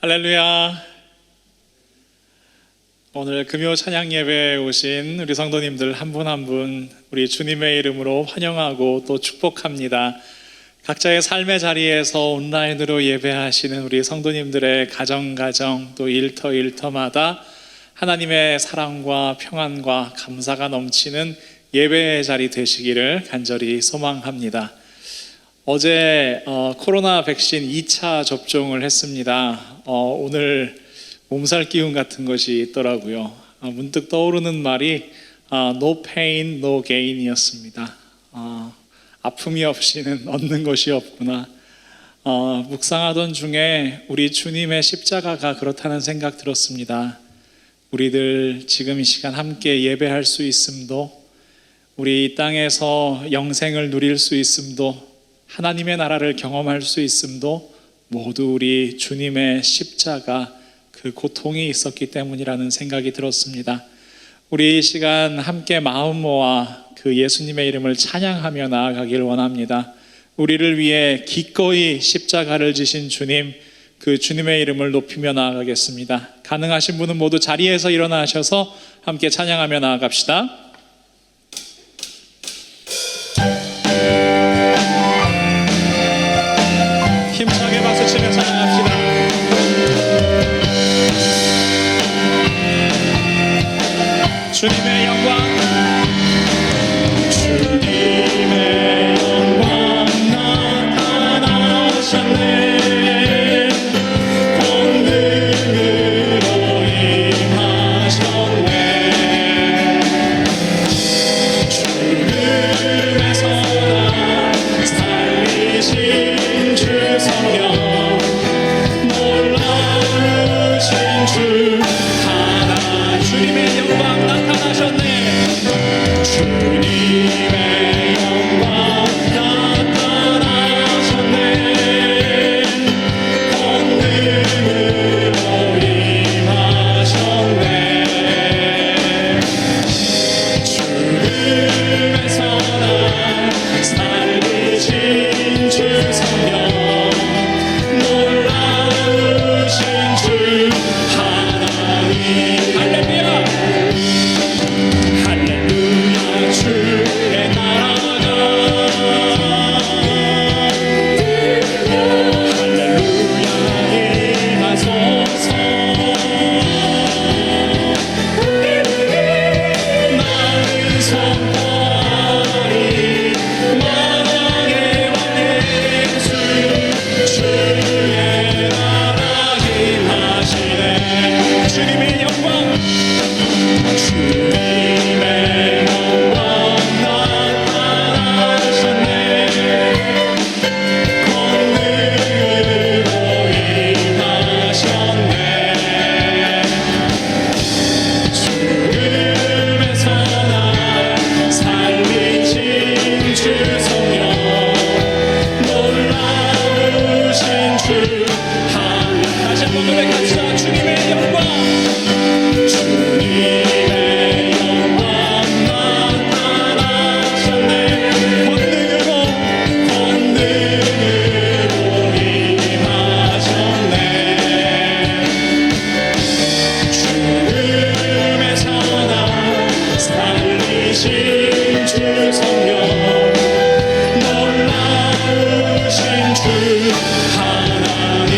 할렐루야. 오늘 금요 찬양 예배에 오신 우리 성도님들 한 분 한 분 우리 주님의 이름으로 환영하고 또 축복합니다. 각자의 삶의 자리에서 온라인으로 예배하시는 우리 성도님들의 가정 또 일터마다 하나님의 사랑과 평안과 감사가 넘치는 예배의 자리 되시기를 간절히 소망합니다. 어제 코로나 백신 2차 접종을 했습니다. 오늘 몸살 기운 같은 것이 있더라고요. 문득 떠오르는 말이 No pain, no gain이었습니다. 아픔이 없이는 얻는 것이 없구나. 묵상하던 중에 우리 주님의 십자가가 그렇다는 생각 들었습니다. 우리들 지금 이 시간 함께 예배할 수 있음도, 우리 이 땅에서 영생을 누릴 수 있음도, 하나님의 나라를 경험할 수 있음도 모두 우리 주님의 십자가 그 고통이 있었기 때문이라는 생각이 들었습니다. 우리 이 시간 함께 마음 모아 그 예수님의 이름을 찬양하며 나아가길 원합니다. 우리를 위해 기꺼이 십자가를 지신 주님, 그 주님의 이름을 높이며 나아가겠습니다. 가능하신 분은 모두 자리에서 일어나셔서 함께 찬양하며 나아갑시다. 힘차게 박수치며 찬양합시다. 주님의 영광, 주님의 영광 나타나셨네. 권능으로 임하셨네. 죽음에서 날 살리신 주 성령, 놀라우신 주 하나, 주님의 영광 나타나셨네. 주님의 영광 나타나셨네. 권능으로 임하셨네. 죽음에서 날 살리신 주 성령, 놀라우신 주 하나님. 할렐루야. 할렐루야. 주의 나라가 할렐루야 임하소서. 나는 선포하리 만왕의 왕 예수, 주의 나라 임하시네. 주님의 영광, 주님의 영광 나타나셨네. 권능으로 임하셨네. 죽음에서 날 살리신 주 성령, 놀라우신 주 하나. 다시 한번 고백합시다. 주님의 영광, 주님의 영광 나타나셨네. 권능으로 임하셨네. 죽음에서 날 살리신 주 성령, 놀라우신 주 하나님.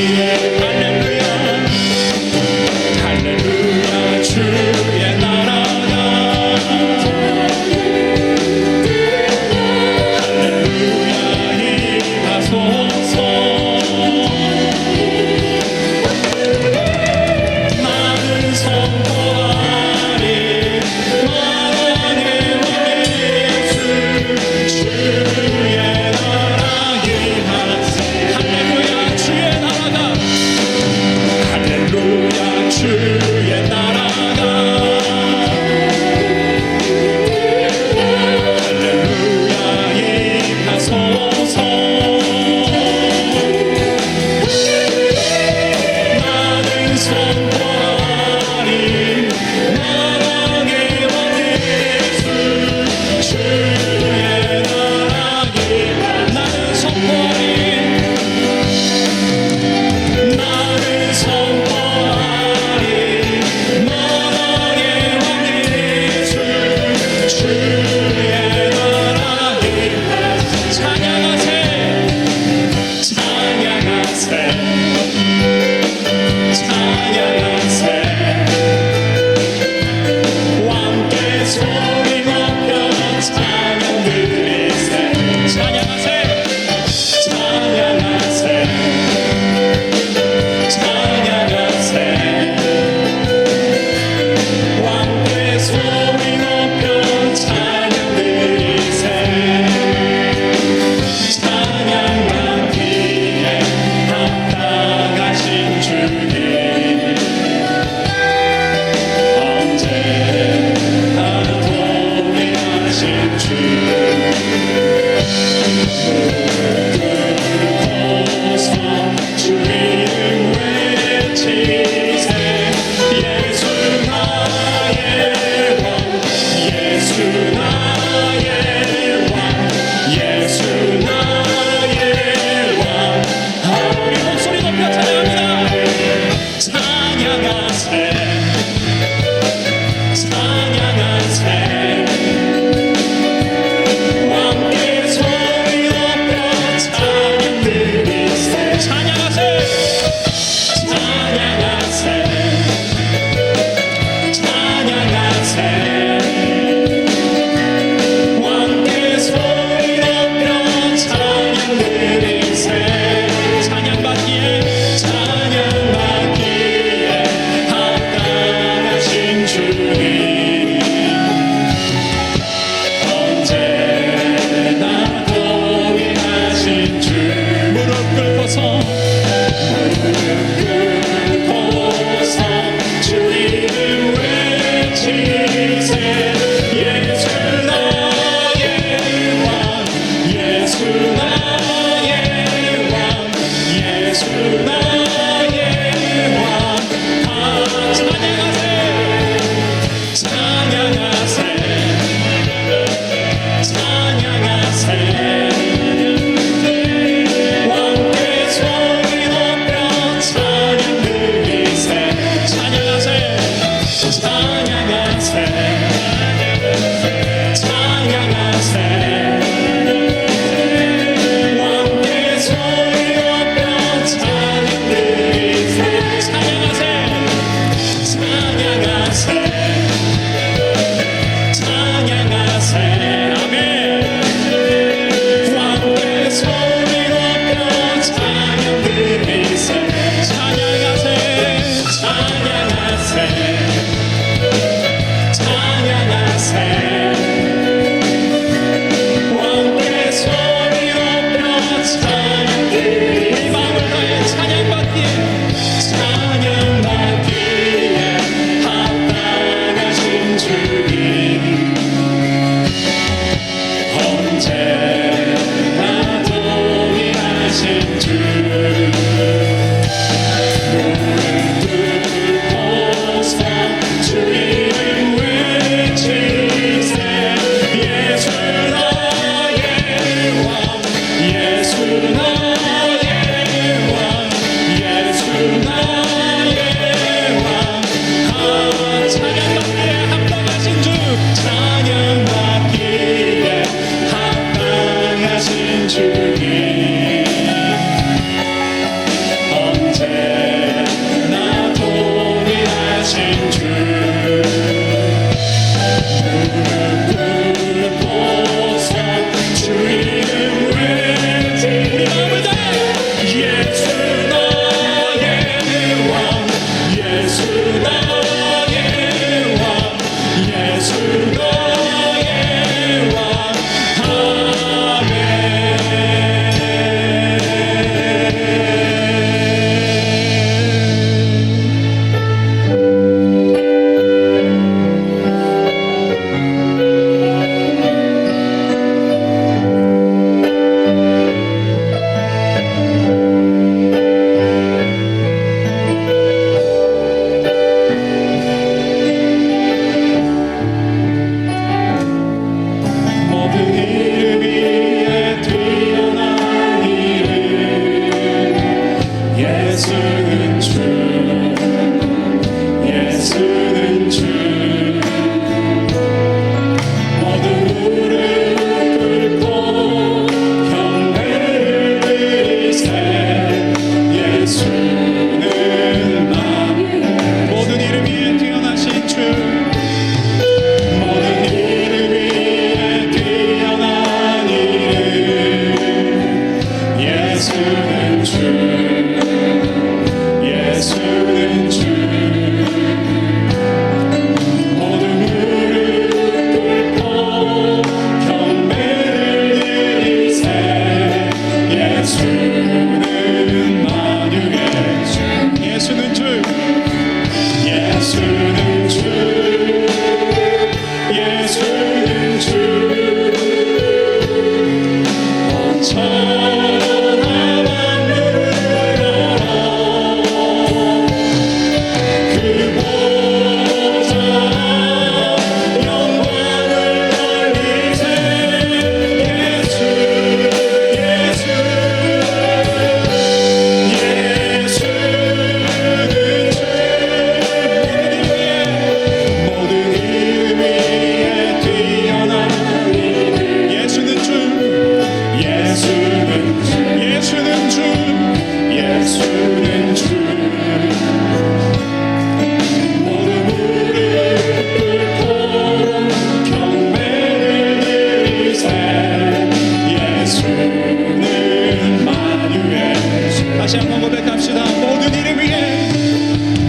고백합시다. 모든 이름 위에,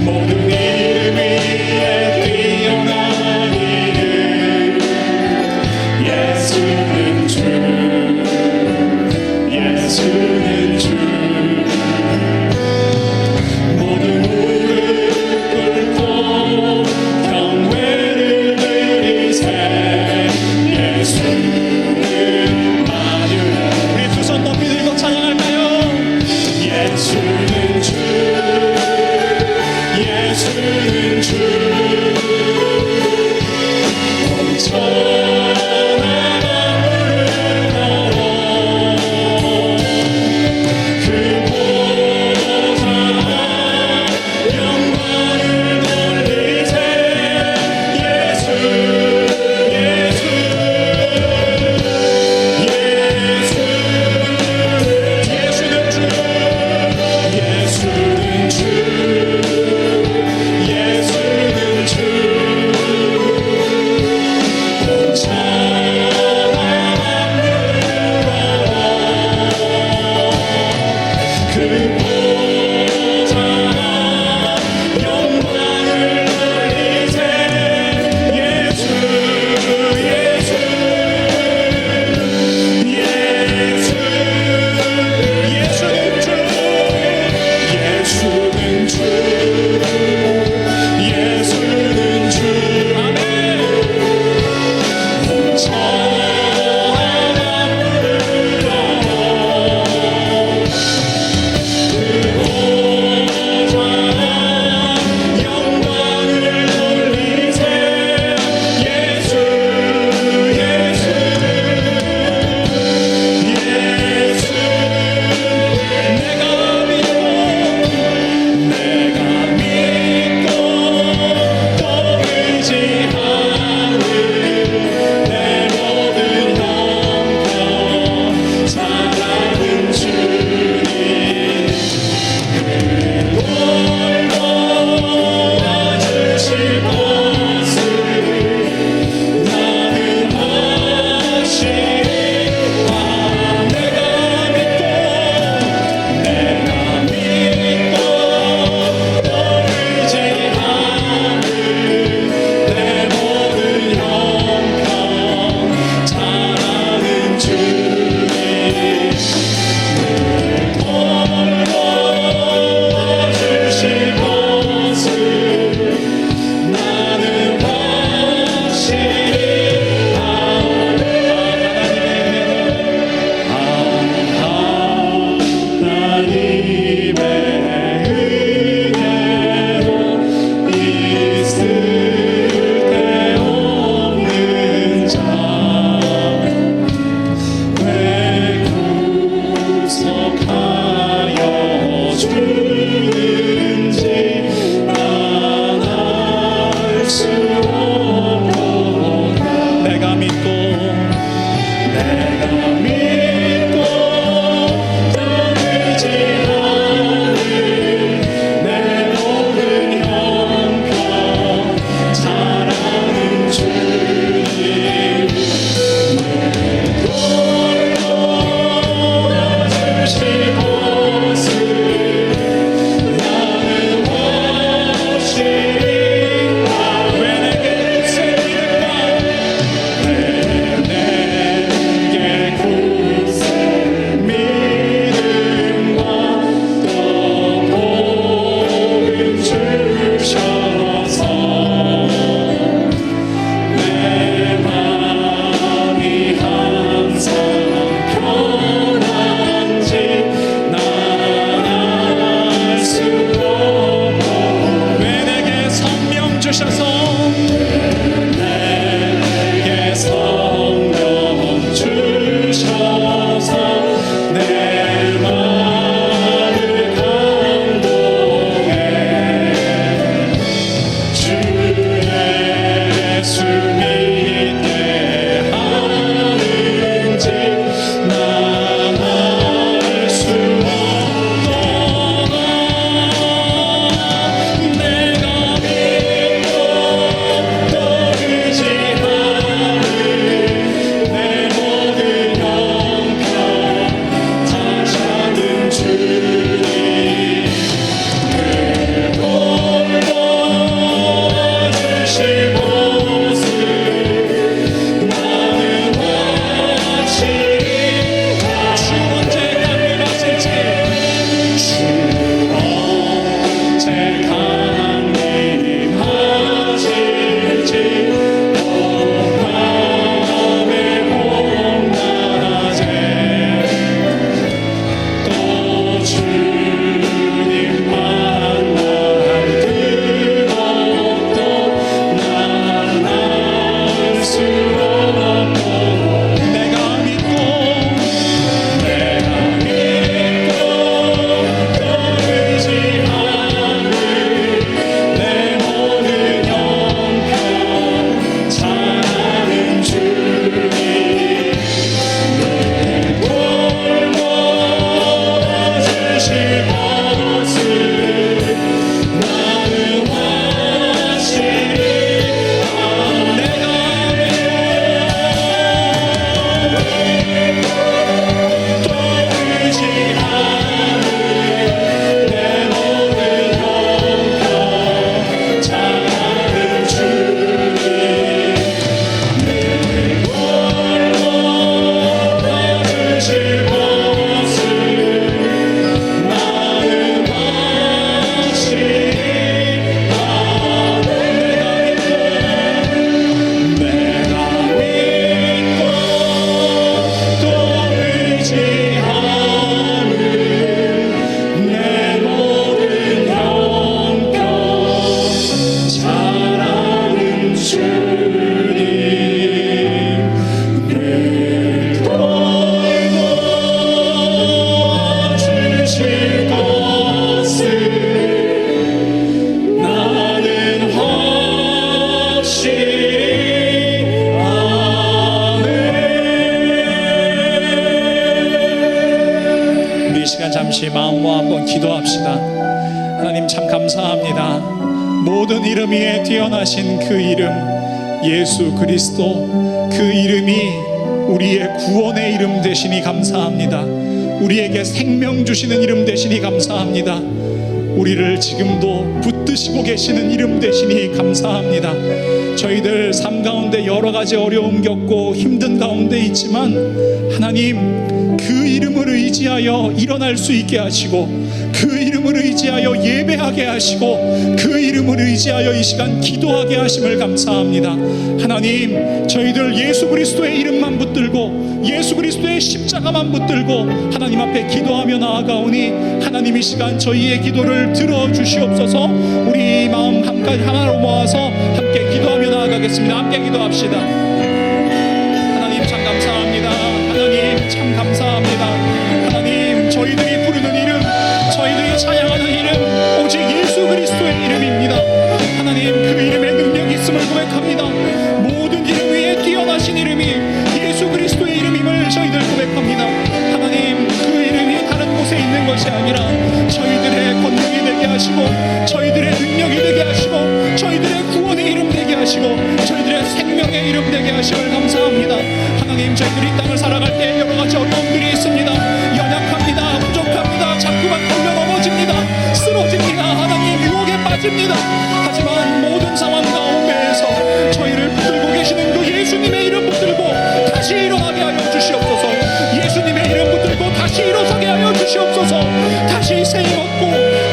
모든 이름 위에 뛰어난 이름, 예수는 주, 예수는 주. 모든 무릎 꿇고 경외를 드리세, 예수는 만유. 우리 두 손 높이 들고 찬양할까요? 예수는 주. 기도합시다. 하나님 참 감사합니다. 모든 이름 위에 뛰어나신 그 이름 예수 그리스도, 그 이름이 우리의 구원의 이름 되시니 감사합니다. 우리에게 생명 주시는 이름 되시니 감사합니다. 우리를 지금도 붙드시고 계시는 이름 되시니 감사합니다. 저희들 삶 가운데 여러 가지 어려움 겪고 힘든 가운데 있지만 하나님 그 이름을 의지하여 일어날 수 있게 하시고, 그 이름을 의지하여 예배하게 하시고, 그 이름을 의지하여 이 시간 기도하게 하심을 감사합니다. 하나님 저희들 예수 그리스도의 이름만 붙들고 예수 그리스도의 십자가만 붙들고 하나님 앞에 기도하며 나아가오니 하나님 이 시간 저희의 기도를 들어주시옵소서. 우리 마음 하나로 모아서 함께 기도하며 나아가겠습니다. 함께 기도합시다. 하나님 참 감사합니다. 하나님 참 감사합니다. 하나님 저희들이 부르는 이름, 저희들이 찬양하는 이름 오직 예수 그리스도의 이름입니다. 하나님 그 이름에 능력이 있음을 고백합니다. 모든 이름 위에 뛰어나신 이름이 예수 그리스도의 이름임을 저희들 고백합니다. 하나님 그 이름이 다른 곳에 있는 것이 아니라 저희들의 권능이 되게 하시고, 저희들의 능력이 되게 하시고, 저희들의 구원의 이름 되게 하시고, 저희들의 생명의 이름 되게 하심을 감사합니다. 하나님 저희들이 이 땅을 살아갈 때 여러 가지 어려움들이 있습니다. 연약합니다. 부족합니다. 자꾸만 걸려 넘어집니다. 쓰러집니다. 하나님 유혹에 빠집니다. 하지만 모든 상황 가운데에서 저희를 붙들고 계시는 그 예수님의 이름 붙들고 다시 일어나게 하여 주시옵소서. 예수님의 이름 붙들고 다시 일어서게 하여 주시옵소서. 다시 새 힘 얻고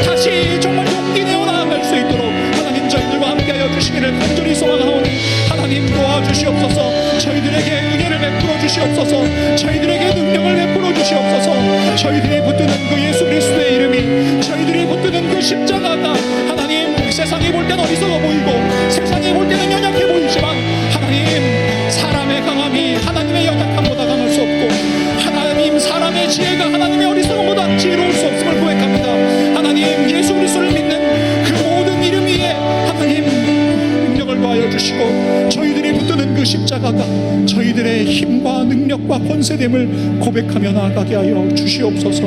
다시 정말 용기 내어 나아갈 수 있도록 하나님 저희들과 함께 하여 주시기를 간절히 소망하오니 하나님 도와주시옵소서. 저희들에게 은혜를 베풀어 주시옵소서. 저희들에게 능력을 베풀어 주시옵소서. 저희들이 붙드는 그 예수 그리스도의 이름이, 저희들이 붙드는 그 십자가가 하나님 세상이 볼 때는 어리석어 보이고 세상이 볼 때는 연약해 보이지만 하나님 사람의 강함이 하나님의 연약함보다 강할 수 없고, 하나님 사람의 지혜가 하나님의 어리석음보다 지혜로울 수 없음을 고백합니다. 하나님 예수 그리스도를 믿는 그 모든 이름 위에 하나님 능력을 더하여 주시고, 저희들이 붙드는 그 십자가가 저희들의 힘과 능력과 권세됨을 고백하며 나아가게 하여 주시옵소서.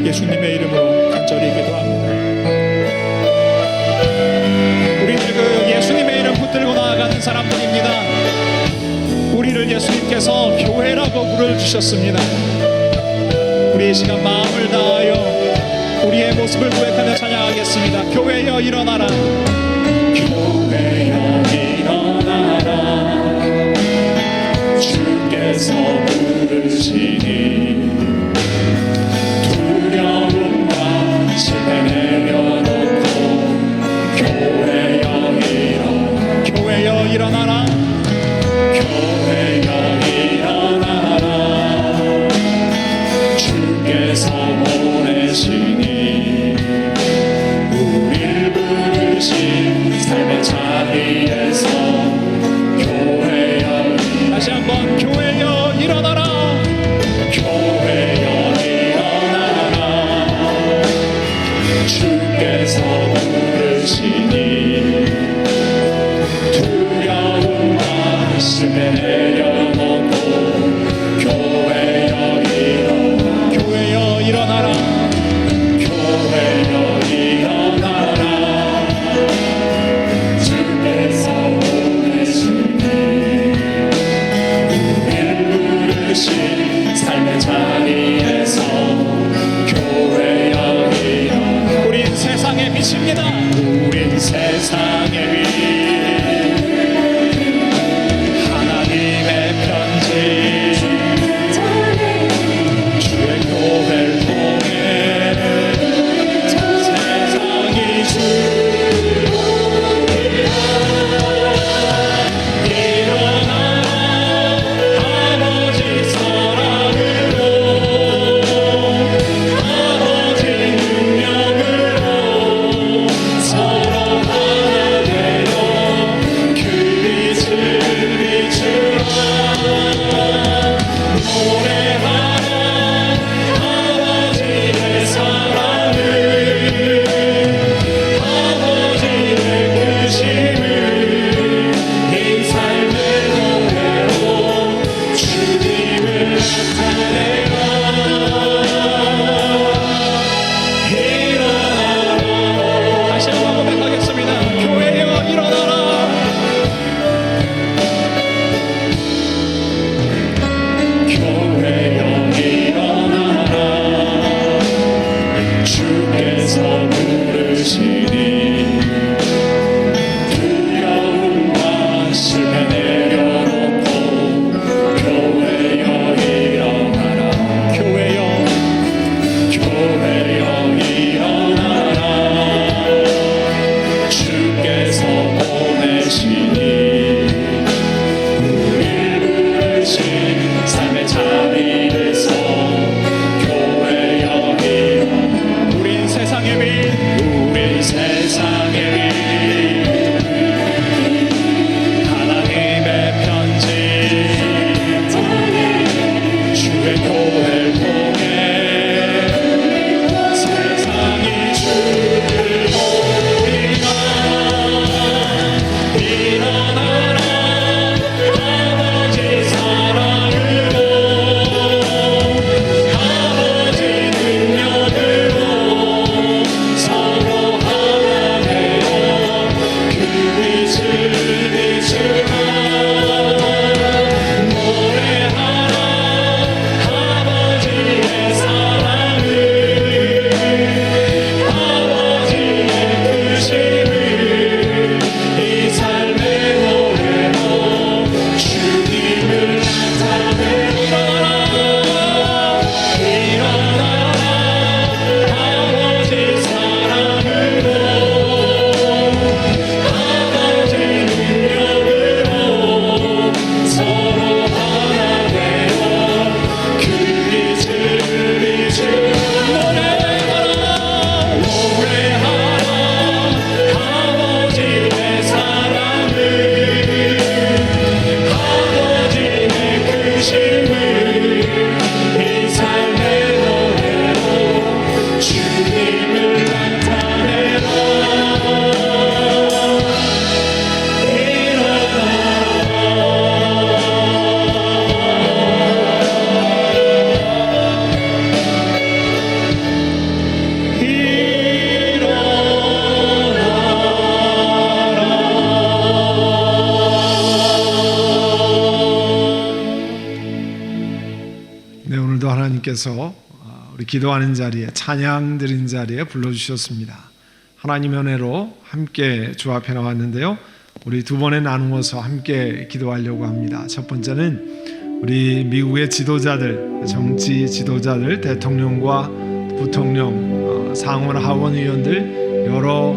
예수님의 이름으로 간절히 기도합니다. 우리들 그 예수님의 이름 붙들고 나아가는 사람들입니다. 우리를 예수님께서 교회라고 부르주셨습니다. 우리 이 시간 마음을 다하여 우리의 모습을 고백하며 찬양하겠습니다. 교회여 일어나라. 교회여 일어나라. 주께서 부르시니 두려움과 짐을 내려놓고 교회여 일어나라. 교회여 일어나라. 교회여 일어나라. 주께서 보내시니 우릴 부르신 삶의 자리에서 교회여. 다시 한번 교회여 일어나라. 교회여 일어나라. 주께서 부르시니 두려움과 심에 내려놓고 교회여 일어나라. 교회여 일어나라. 교회여 일어나라. 주께서 보내시니 우릴 부르신 삶의 자리에서 교회여 일어나라. 우린 세상의 빛 주께서 부르시니 두려움과 실패 내려놓고 교회여 일어나라 교회여 일어나라 주께서 보내시니 우릴 부르신 삶의 자리에서 교회여 일어나라 우린 세상의 빛 우린 세상의 빛 하나님의 편지 주의 교회를 통해 세상이 주를 보리라 일어나라 아버지 사랑으로 아버지 능력으로 서로 하나 되어 그 빛을 비추라 노래하라 아버지의 사랑을 아버지의 크심을 이 삶의 노래로 주님을 나타내라 일어나라 아버지 사랑으로 아버지 능력으로 서로 하나 되어 그 빛을 비추라 노래하라 아버지의 사랑을 아버지의 크심을 이 삶의 노래로 주님을 나타내라 네, 오늘도 하나님께서 우리 기도하는 자리에 찬양 드린 자리에 불러주셨습니다. 하나님의 은혜로 함께 주 앞에 나왔는데요. 우리 두 번에 나누어서 함께 기도하려고 합니다. 첫 번째는 우리 미국의 지도자들, 정치 지도자들, 대통령과 부통령, 상원 하원 의원들, 여러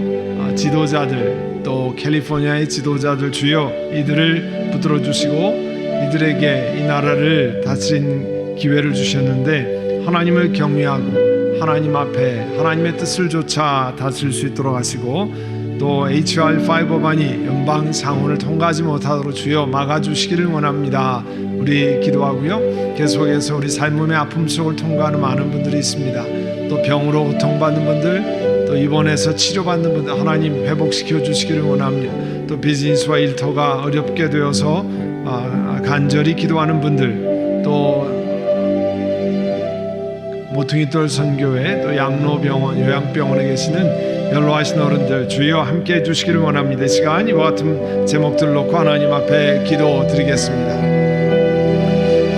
지도자들, 또 캘리포니아의 지도자들 주여 이들을 붙들어 주시고 이들에게 이 나라를 다스린 기회를 주셨는데 하나님을 경외하고 하나님 앞에 하나님의 뜻을 쫓아 다스릴 수 있도록 하시고 또 HR5 법안이 연방 상원을 통과하지 못하도록 주여 막아주시기를 원합니다. 우리 기도하고요. 계속해서 우리 삶의 아픔 속을 통과하는 많은 분들이 있습니다. 또 병으로 고통받는 분들, 또 입원해서 치료받는 분들 하나님 회복시켜 주시기를 원합니다. 또 비즈니스와 일터가 어렵게 되어서 간절히 기도하는 분들, 또 모퉁이돌 선교회, 또 양로병원, 요양병원에 계시는 연로하신 어른들 주여 함께 해주시기를 원합니다. 이 시간 이와 같은 제목들 놓고 하나님 앞에 기도드리겠습니다.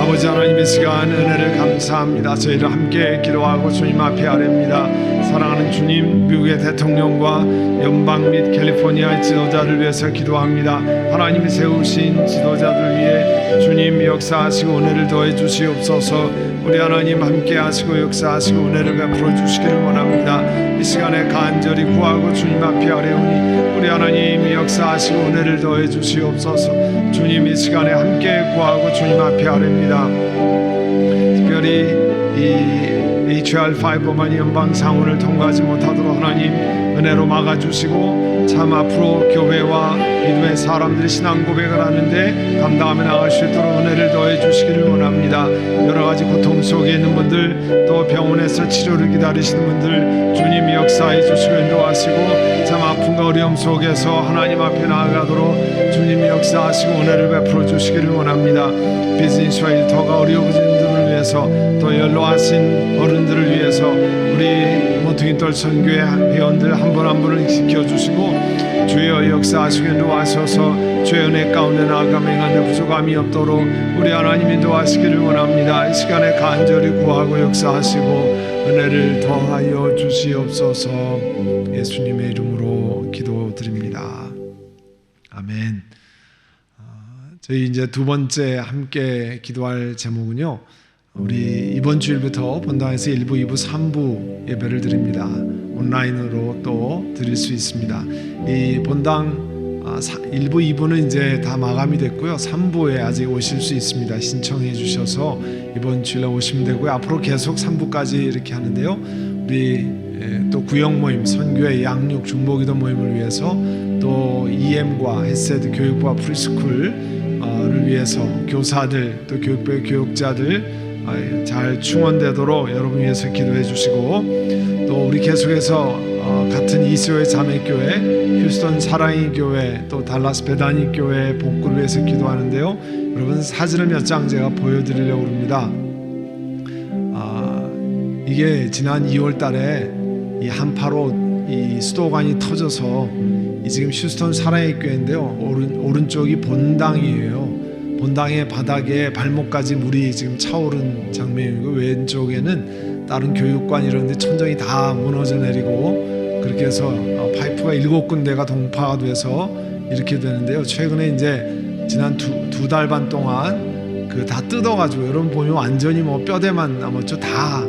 아버지 하나님, 이 시간 은혜를 감사합니다. 저희를 함께 기도하고 주님 앞에 아뢰입니다. 사랑하는 주님, 미국의 대통령과 연방 및 캘리포니아 지도자를 위해서 기도합니다. 하나님이 세우신 지도자들 위해 주님 역사하시고 은혜를 더해 주시옵소서. 우리 하나님 함께 하시고 역사하시고 은혜를 베풀어 주시기를 원합니다. 이 시간에 간절히 구하고 주님 앞에 아뢰오니 우리 하나님 역사하시고 은혜를 더해 주시옵소서. 주님 이 시간에 함께 구하고 주님 앞에 아뢰입니다. 특별히 이 HR5 법안이 연방 상원을 통과하지 못하도록 하나님 은혜로 막아주시고 참 앞으로 교회와 믿음의 사람들이 신앙 고백을 하는데 감당하며 나갈 수 있도록 은혜를 더해 주시기를 원합니다. 여러 가지 고통 속에 있는 분들, 또 병원에서 치료를 기다리시는 분들 주님이 역사해 주시고 인도하시고 참 아픔과 어려움 속에서 하나님 앞에 나아가도록 주님이 역사하시고 은혜를 베풀어 주시기를 원합니다. 비즈니스와 일터가 어려워진 분들을 위해서, 또 연로하신 어른들을 위해서 우리 모퉁이돌 선교회 회원들 한 분 한 분을 지켜주시고 주여 역사하시고 인도하셔서 주의 은혜 가운데 나아가며 행하는 부족함이 없도록 우리 하나님 인도하시기를 원합니다. 이 시간에 간절히 구하고 역사하시고 은혜를 더하여 주시옵소서. 예수님의 이름으로 기도드립니다. 아멘. 저희 이제 두 번째 함께 기도할 제목은요, 우리 이번 주일부터 본당에서 1부, 2부, 3부 예배를 드립니다. 온라인으로 또 드릴 수 있습니다. 이 본당 1부, 2부는 이제 다 마감이 됐고요. 3부에 아직 오실 수 있습니다. 신청해 주셔서 이번 주일에 오시면 되고요. 앞으로 계속 3부까지 이렇게 하는데요. 우리 또 구역 모임, 선교회 양육 중보기도 모임을 위해서 또 EM과 헤세드 교육부와 프리스쿨을 위해서 교사들 또 교육부의 교육자들 잘 충원되도록 여러분 위해서 기도해 주시고, 또 우리 계속해서 같은 이스라엘 자매교회, 휴스턴 사랑의 교회, 또 달라스 베다니 교회 복구를 위해서 기도하는데요. 여러분 사진을 몇 장 제가 보여드리려고 합니다. 이게 지난 2월 달에 이 한파로 이 수도관이 터져서 이 지금 휴스턴 사랑의 교회인데요. 오른쪽이 본당이에요. 본당의 바닥에 발목까지 물이 지금 차오른 장면이고, 왼쪽에는 다른 교육관 이런 데 천정이 다 무너져 내리고, 그렇게 해서 파이프가 7군데가 동파가 돼서 이렇게 되는데요. 최근에 이제 지난 두 달 반 동안 그 다 뜯어가지고, 여러분 보면 완전히 뭐 뼈대만 남았죠. 다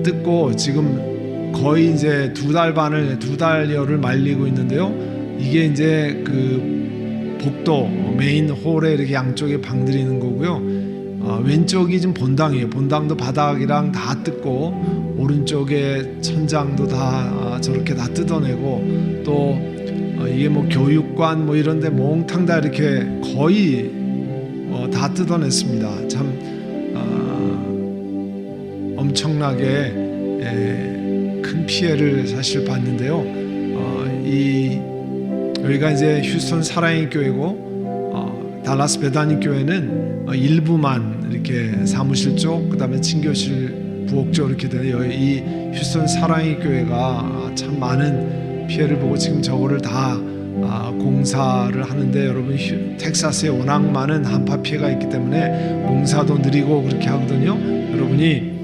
뜯고 지금 거의 이제 두 달여를 말리고 있는데요. 이게 이제 그 복도 메인 홀에 이렇게 양쪽에 방들이 있는 거고요. 왼쪽이 지금 본당이에요. 본당도 바닥이랑 다 뜯고, 오른쪽에 천장도 다 저렇게 다 뜯어내고, 또 이게 뭐 교육관 뭐 이런데 몽탕 다 이렇게 거의 다 뜯어냈습니다. 참 엄청나게 큰 피해를 사실 봤는데요. 여기가 이제 휴스턴 사랑의 교회고, 달라스 베다니 교회는 일부만 이렇게 사무실 쪽, 그다음에 친교실 부엌 쪽 이렇게 되네요. 이 휴스턴 사랑의 교회가 참 많은 피해를 보고 지금 저거를 다 공사를 하는데, 여러분 텍사스에 워낙 많은 한파 피해가 있기 때문에 공사도 느리고 그렇게 하거든요. 여러분이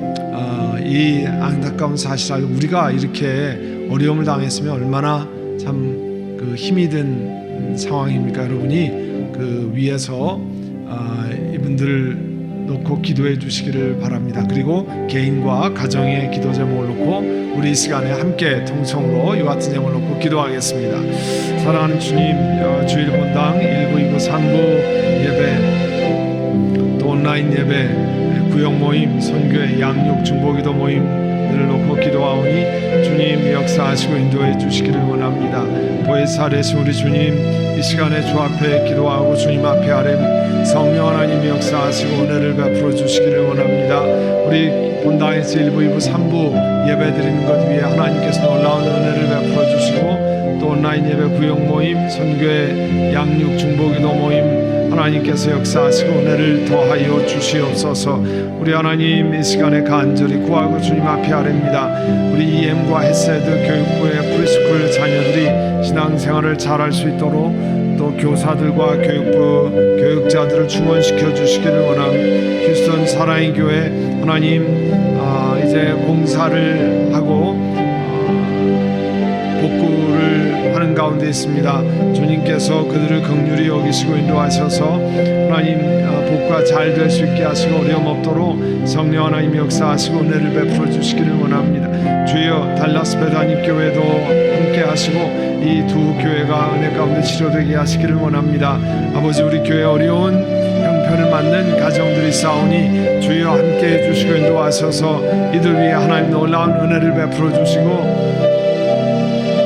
이 안타까운 사실 알고 우리가 이렇게 어려움을 당했으면 얼마나 참 그 힘이 든 상황입니까? 여러분이 그 위에서 이분들을 놓고 기도해 주시기를 바랍니다. 그리고 개인과 가정의 기도 제목을 놓고 우리 이 시간에 함께 통성으로 이와 같은 제목을 놓고 기도하겠습니다. 사랑하는 주님, 주일 본당 1부, 2부, 3부 예배, 또 온라인 예배, 구역 모임, 선교회, 양육, 중보기도 모임들을 놓고 기도하오니 주님 역사하시고 인도해 주시기를 원합니다. 보혜사 되신 우리 주님, 이 시간에 주 앞에 기도하고 주님 앞에 아뢰 성령 하나님 역사하시고 은혜를 베풀어 주시기를 원합니다. 우리 본당에서 1부, 2부, 3부 예배 드리는 것 위에 하나님께서 놀라운 은혜를 베풀어 주시고, 또 온라인 예배, 구역 모임, 선교회, 양육, 중보기도 모임 하나님께서 역사하시고 은혜를 더하여 주시옵소서. 우리 하나님 이 시간에 간절히 구하고 주님 앞에 아뢰입니다. 우리 EM과 헤세드 교육부의 프리스쿨 자녀들이 신앙생활을 잘할 수 있도록, 또 교사들과 교육부 교육자들을 충원시켜 주시기를 원합니다. 휴스턴 사랑의 교회 하나님 이제 공사를 하고 복구를 하는 가운데 있습니다. 주님께서 그들을 긍휼히 여기시고 인도하셔서 하나님 복구가 잘 될 수 있게 하시고 어려움 없도록 성령 하나님 역사하시고 은혜를 베풀어 주시기를 원합니다. 주여 달라스 베다니 교회도 함께 하시고 이 두 교회가 은혜 가운데 치료되게 하시기를 원합니다. 아버지, 우리 교회 어려운 형편을 맞는 가정들이 싸우니 주여 함께 해주시고 인도하셔서 이들 위해 하나님 놀라운 은혜를 베풀어 주시고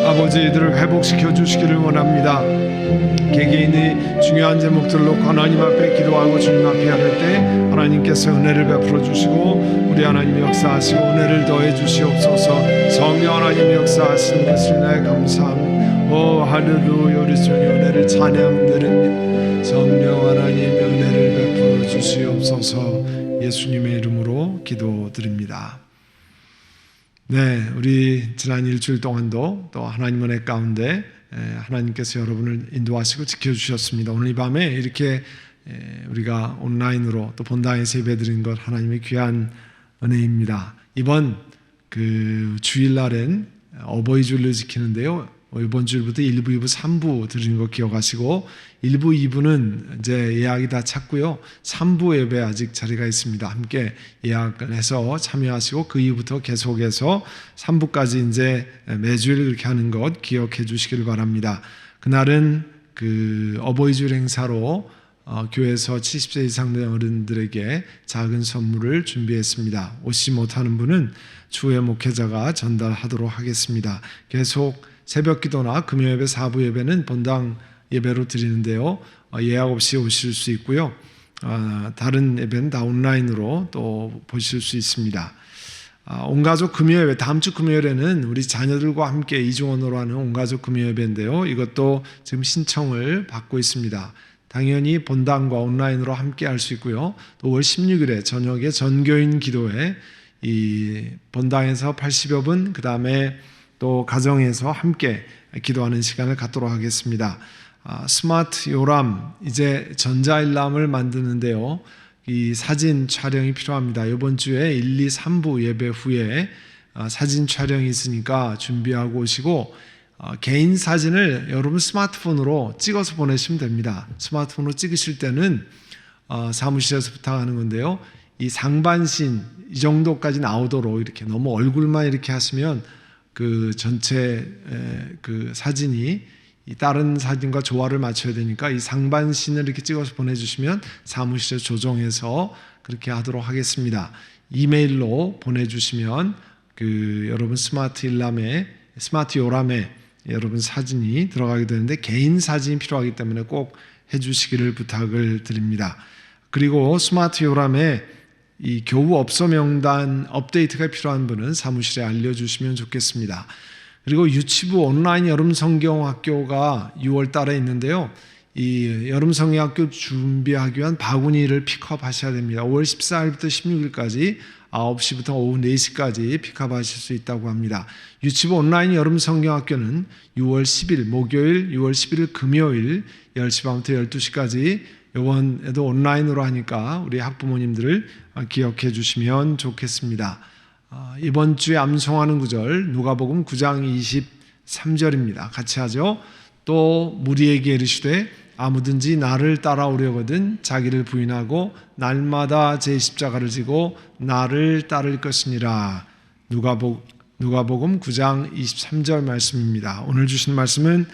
아버지, 이들을 회복시켜 주시기를 원합니다. 개개인의 중요한 제목들을 놓고 하나님 앞에 기도하고 주님 앞에 하를 때 하나님께서 은혜를 베풀어 주시고 우리 하나님 역사하시고 은혜를 더해 주시옵소서. 성령 하나님 역사하시는 것을 인하여 감사합니다. 오 할렐루야. 우리 주님 은혜를 찬양드립니다. 성령 하나님 은혜를 베풀어 주시옵소서. 예수님의 이름으로 기도드립니다. 네, 우리 지난 일주일 동안도 또 하나님 은혜 가운데 하나님께서 여러분을 인도하시고 지켜주셨습니다. 오늘 이 밤에 이렇게 우리가 온라인으로 또 본당에서 예배드린 것 하나님의 귀한 은혜입니다. 이번 그 주일날엔 어버이 주일을 지키는데요. 이번 주일부터 1부, 2부, 3부 드리는 거 기억하시고 1부, 2부는 이제 예약이 다 찼고요. 3부 예배 아직 자리가 있습니다. 함께 예약을 해서 참여하시고 그 이후부터 계속해서 3부까지 이제 매주일 그렇게 하는 것 기억해 주시길 바랍니다. 그날은 그 어버이 주일 행사로 교회에서 70세 이상 된 어른들에게 작은 선물을 준비했습니다. 오시지 못하는 분은 주의 목회자가 전달하도록 하겠습니다. 계속 새벽 기도나 금요예배 4부 예배는 본당 예배로 드리는데요. 예약 없이 오실 수 있고요. 다른 예배는 다 온라인으로 또 보실 수 있습니다. 온가족 금요예배, 다음 주 금요일에는 우리 자녀들과 함께 이중언어로 하는 온가족 금요예배인데요. 이것도 지금 신청을 받고 있습니다. 당연히 본당과 온라인으로 함께 할 수 있고요. 또 5월 16일에 저녁에 전교인 기도회 이 본당에서 80여 분, 그 다음에 또 가정에서 함께 기도하는 시간을 갖도록 하겠습니다. 스마트 요람, 이제 전자일람을 만드는데요. 이 사진 촬영이 필요합니다. 이번 주에 1, 2, 3부 예배 후에 사진 촬영이 있으니까 준비하고 오시고 개인 사진을 여러분 스마트폰으로 찍어서 보내시면 됩니다. 스마트폰으로 찍으실 때는 사무실에서 부탁하는 건데요. 이 상반신 이 정도까지 나오도록 이렇게 너무 얼굴만 이렇게 하시면 그 전체 그 사진이 이 다른 사진과 조화를 맞춰야 되니까 이 상반신을 이렇게 찍어서 보내주시면 사무실에 조정해서 그렇게 하도록 하겠습니다. 이메일로 보내주시면 그 여러분 스마트 요람에 여러분 사진이 들어가게 되는데 개인 사진이 필요하기 때문에 꼭 해주시기를 부탁을 드립니다. 그리고 스마트 요람에 이 교우 업소 명단 업데이트가 필요한 분은 사무실에 알려주시면 좋겠습니다. 그리고 유치부 온라인 여름 성경학교가 6월 달에 있는데요. 이 여름 성경학교 준비하기 위한 바구니를 픽업하셔야 됩니다. 5월 14일부터 16일까지 9시부터 오후 4시까지 픽업하실 수 있다고 합니다. 유치부 온라인 여름 성경학교는 6월 10일 목요일, 6월 11일 금요일 10시 반부터 12시까지 이번에도 온라인으로 하니까 우리 학부모님들을 기억해 주시면 좋겠습니다. 이번 주에 암송하는 구절 누가복음 9장 23절입니다. 같이 하죠. 또 무리에게 이르시되 아무든지 나를 따라오려거든 자기를 부인하고 날마다 제 십자가를 지고 나를 따를 것이니라. 누가복음 9장 23절 말씀입니다. 오늘 주신 말씀은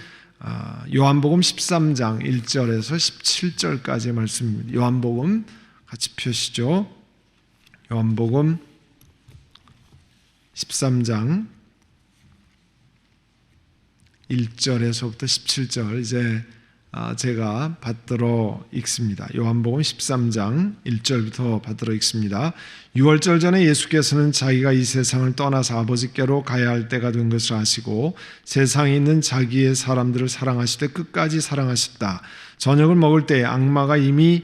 요한복음 13장 1절에서 17절까지의 말씀입니다. 요한복음 같이 펴시죠. 요한복음 13장 1절에서부터 17절 이제 제가 받들어 읽습니다. 요한복음 13장 1절부터 받들어 읽습니다. 6월절 전에 예수께서는 자기가 이 세상을 떠나서 아버지께로 가야 할 때가 된 것을 아시고 세상에 있는 자기의 사람들을 사랑하시되 끝까지 사랑하셨다. 저녁을 먹을 때 악마가 이미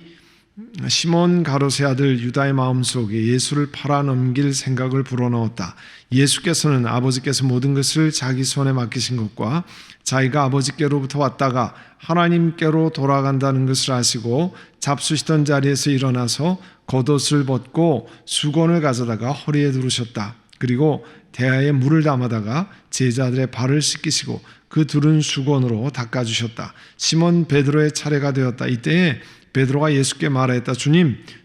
시몬 가롯의 아들 유다의 마음속에 예수를 팔아넘길 생각을 불어넣었다. 예수께서는 아버지께서 모든 것을 자기 손에 맡기신 것과 자기가 아버지께로부터 왔다가 하나님께로 돌아간다는 것을 아시고 잡수시던 자리에서 일어나서 겉옷을 벗고 수건을 가져다가 허리에 두르셨다. 그리고 대야에 물을 담아다가 제자들의 발을 씻기시고 그 두른 수건으로 닦아주셨다. 시몬 베드로의 차례가 되었다. 이때에 베드로가 예수께 말하였다.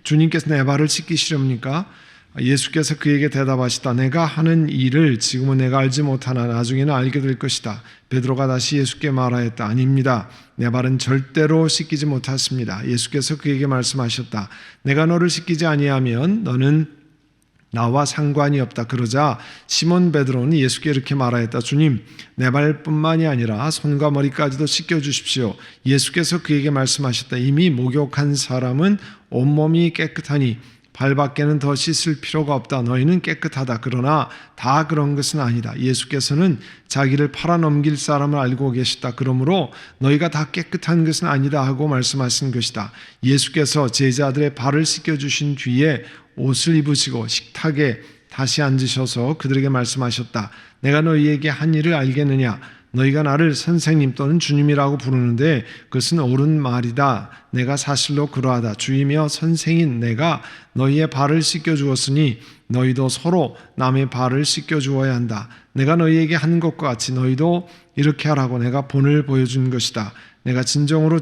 주님께서 내 발을 씻기시렵니까? 예수께서 그에게 대답하시다. 내가 하는 일을 지금은 내가 알지 못하나 나중에는 알게 될 것이다. 베드로가 다시 예수께 말하였다. 아닙니다. 내 발은 절대로 씻기지 못했습니다. 예수께서 그에게 말씀하셨다. 내가 너를 씻기지 아니하면 너는 나와 상관이 없다. 그러자 시몬 베드로는 예수께 이렇게 말하였다. 주님, 내 발뿐만이 아니라 손과 머리까지도 씻겨주십시오. 예수께서 그에게 말씀하셨다. 이미 목욕한 사람은 온몸이 깨끗하니 발밖에는 더 씻을 필요가 없다. 너희는 깨끗하다. 그러나 다 그런 것은 아니다. 예수께서는 자기를 팔아넘길 사람을 알고 계시다. 그러므로 너희가 다 깨끗한 것은 아니다 하고 말씀하신 것이다. 예수께서 제자들의 발을 씻겨주신 뒤에 옷을 입으시고 식탁에 다시 앉으셔서 그들에게 말씀하셨다. 내가 너희에게 한 일을 알겠느냐? 너희가 나를 선생님 또는 주님이라고 부르는데 그것은 옳은 말이다. 내가 사실로 그러하다. 주이며 선생인 내가 너희의 발을 씻겨주었으니 너희도 서로 남의 발을 씻겨주어야 한다. 내가 너희에게 한 것과 같이 너희도 이렇게 하라고 내가 본을 보여준 것이다. 내가 진정으로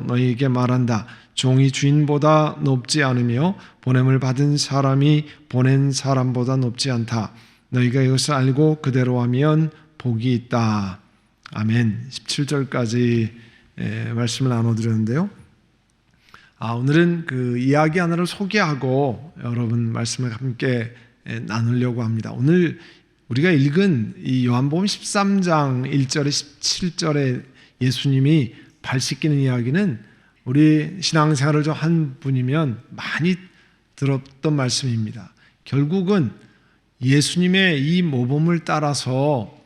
너희에게 말한다. 종이 주인보다 높지 않으며 보냄을 받은 사람이 보낸 사람보다 높지 않다. 너희가 이것을 알고 그대로 하면 복이 있다. 아멘. 17절까지 말씀을 나눠드렸는데요. 오늘은 그 이야기 하나를 소개하고 여러분 말씀을 함께 나누려고 합니다. 오늘 우리가 읽은 이 요한복음 13장 1절에 17절에 예수님이 발 씻기는 이야기는 우리 신앙생활을 좀 한 분이면 많이 들었던 말씀입니다. 결국은 예수님의 이 모범을 따라서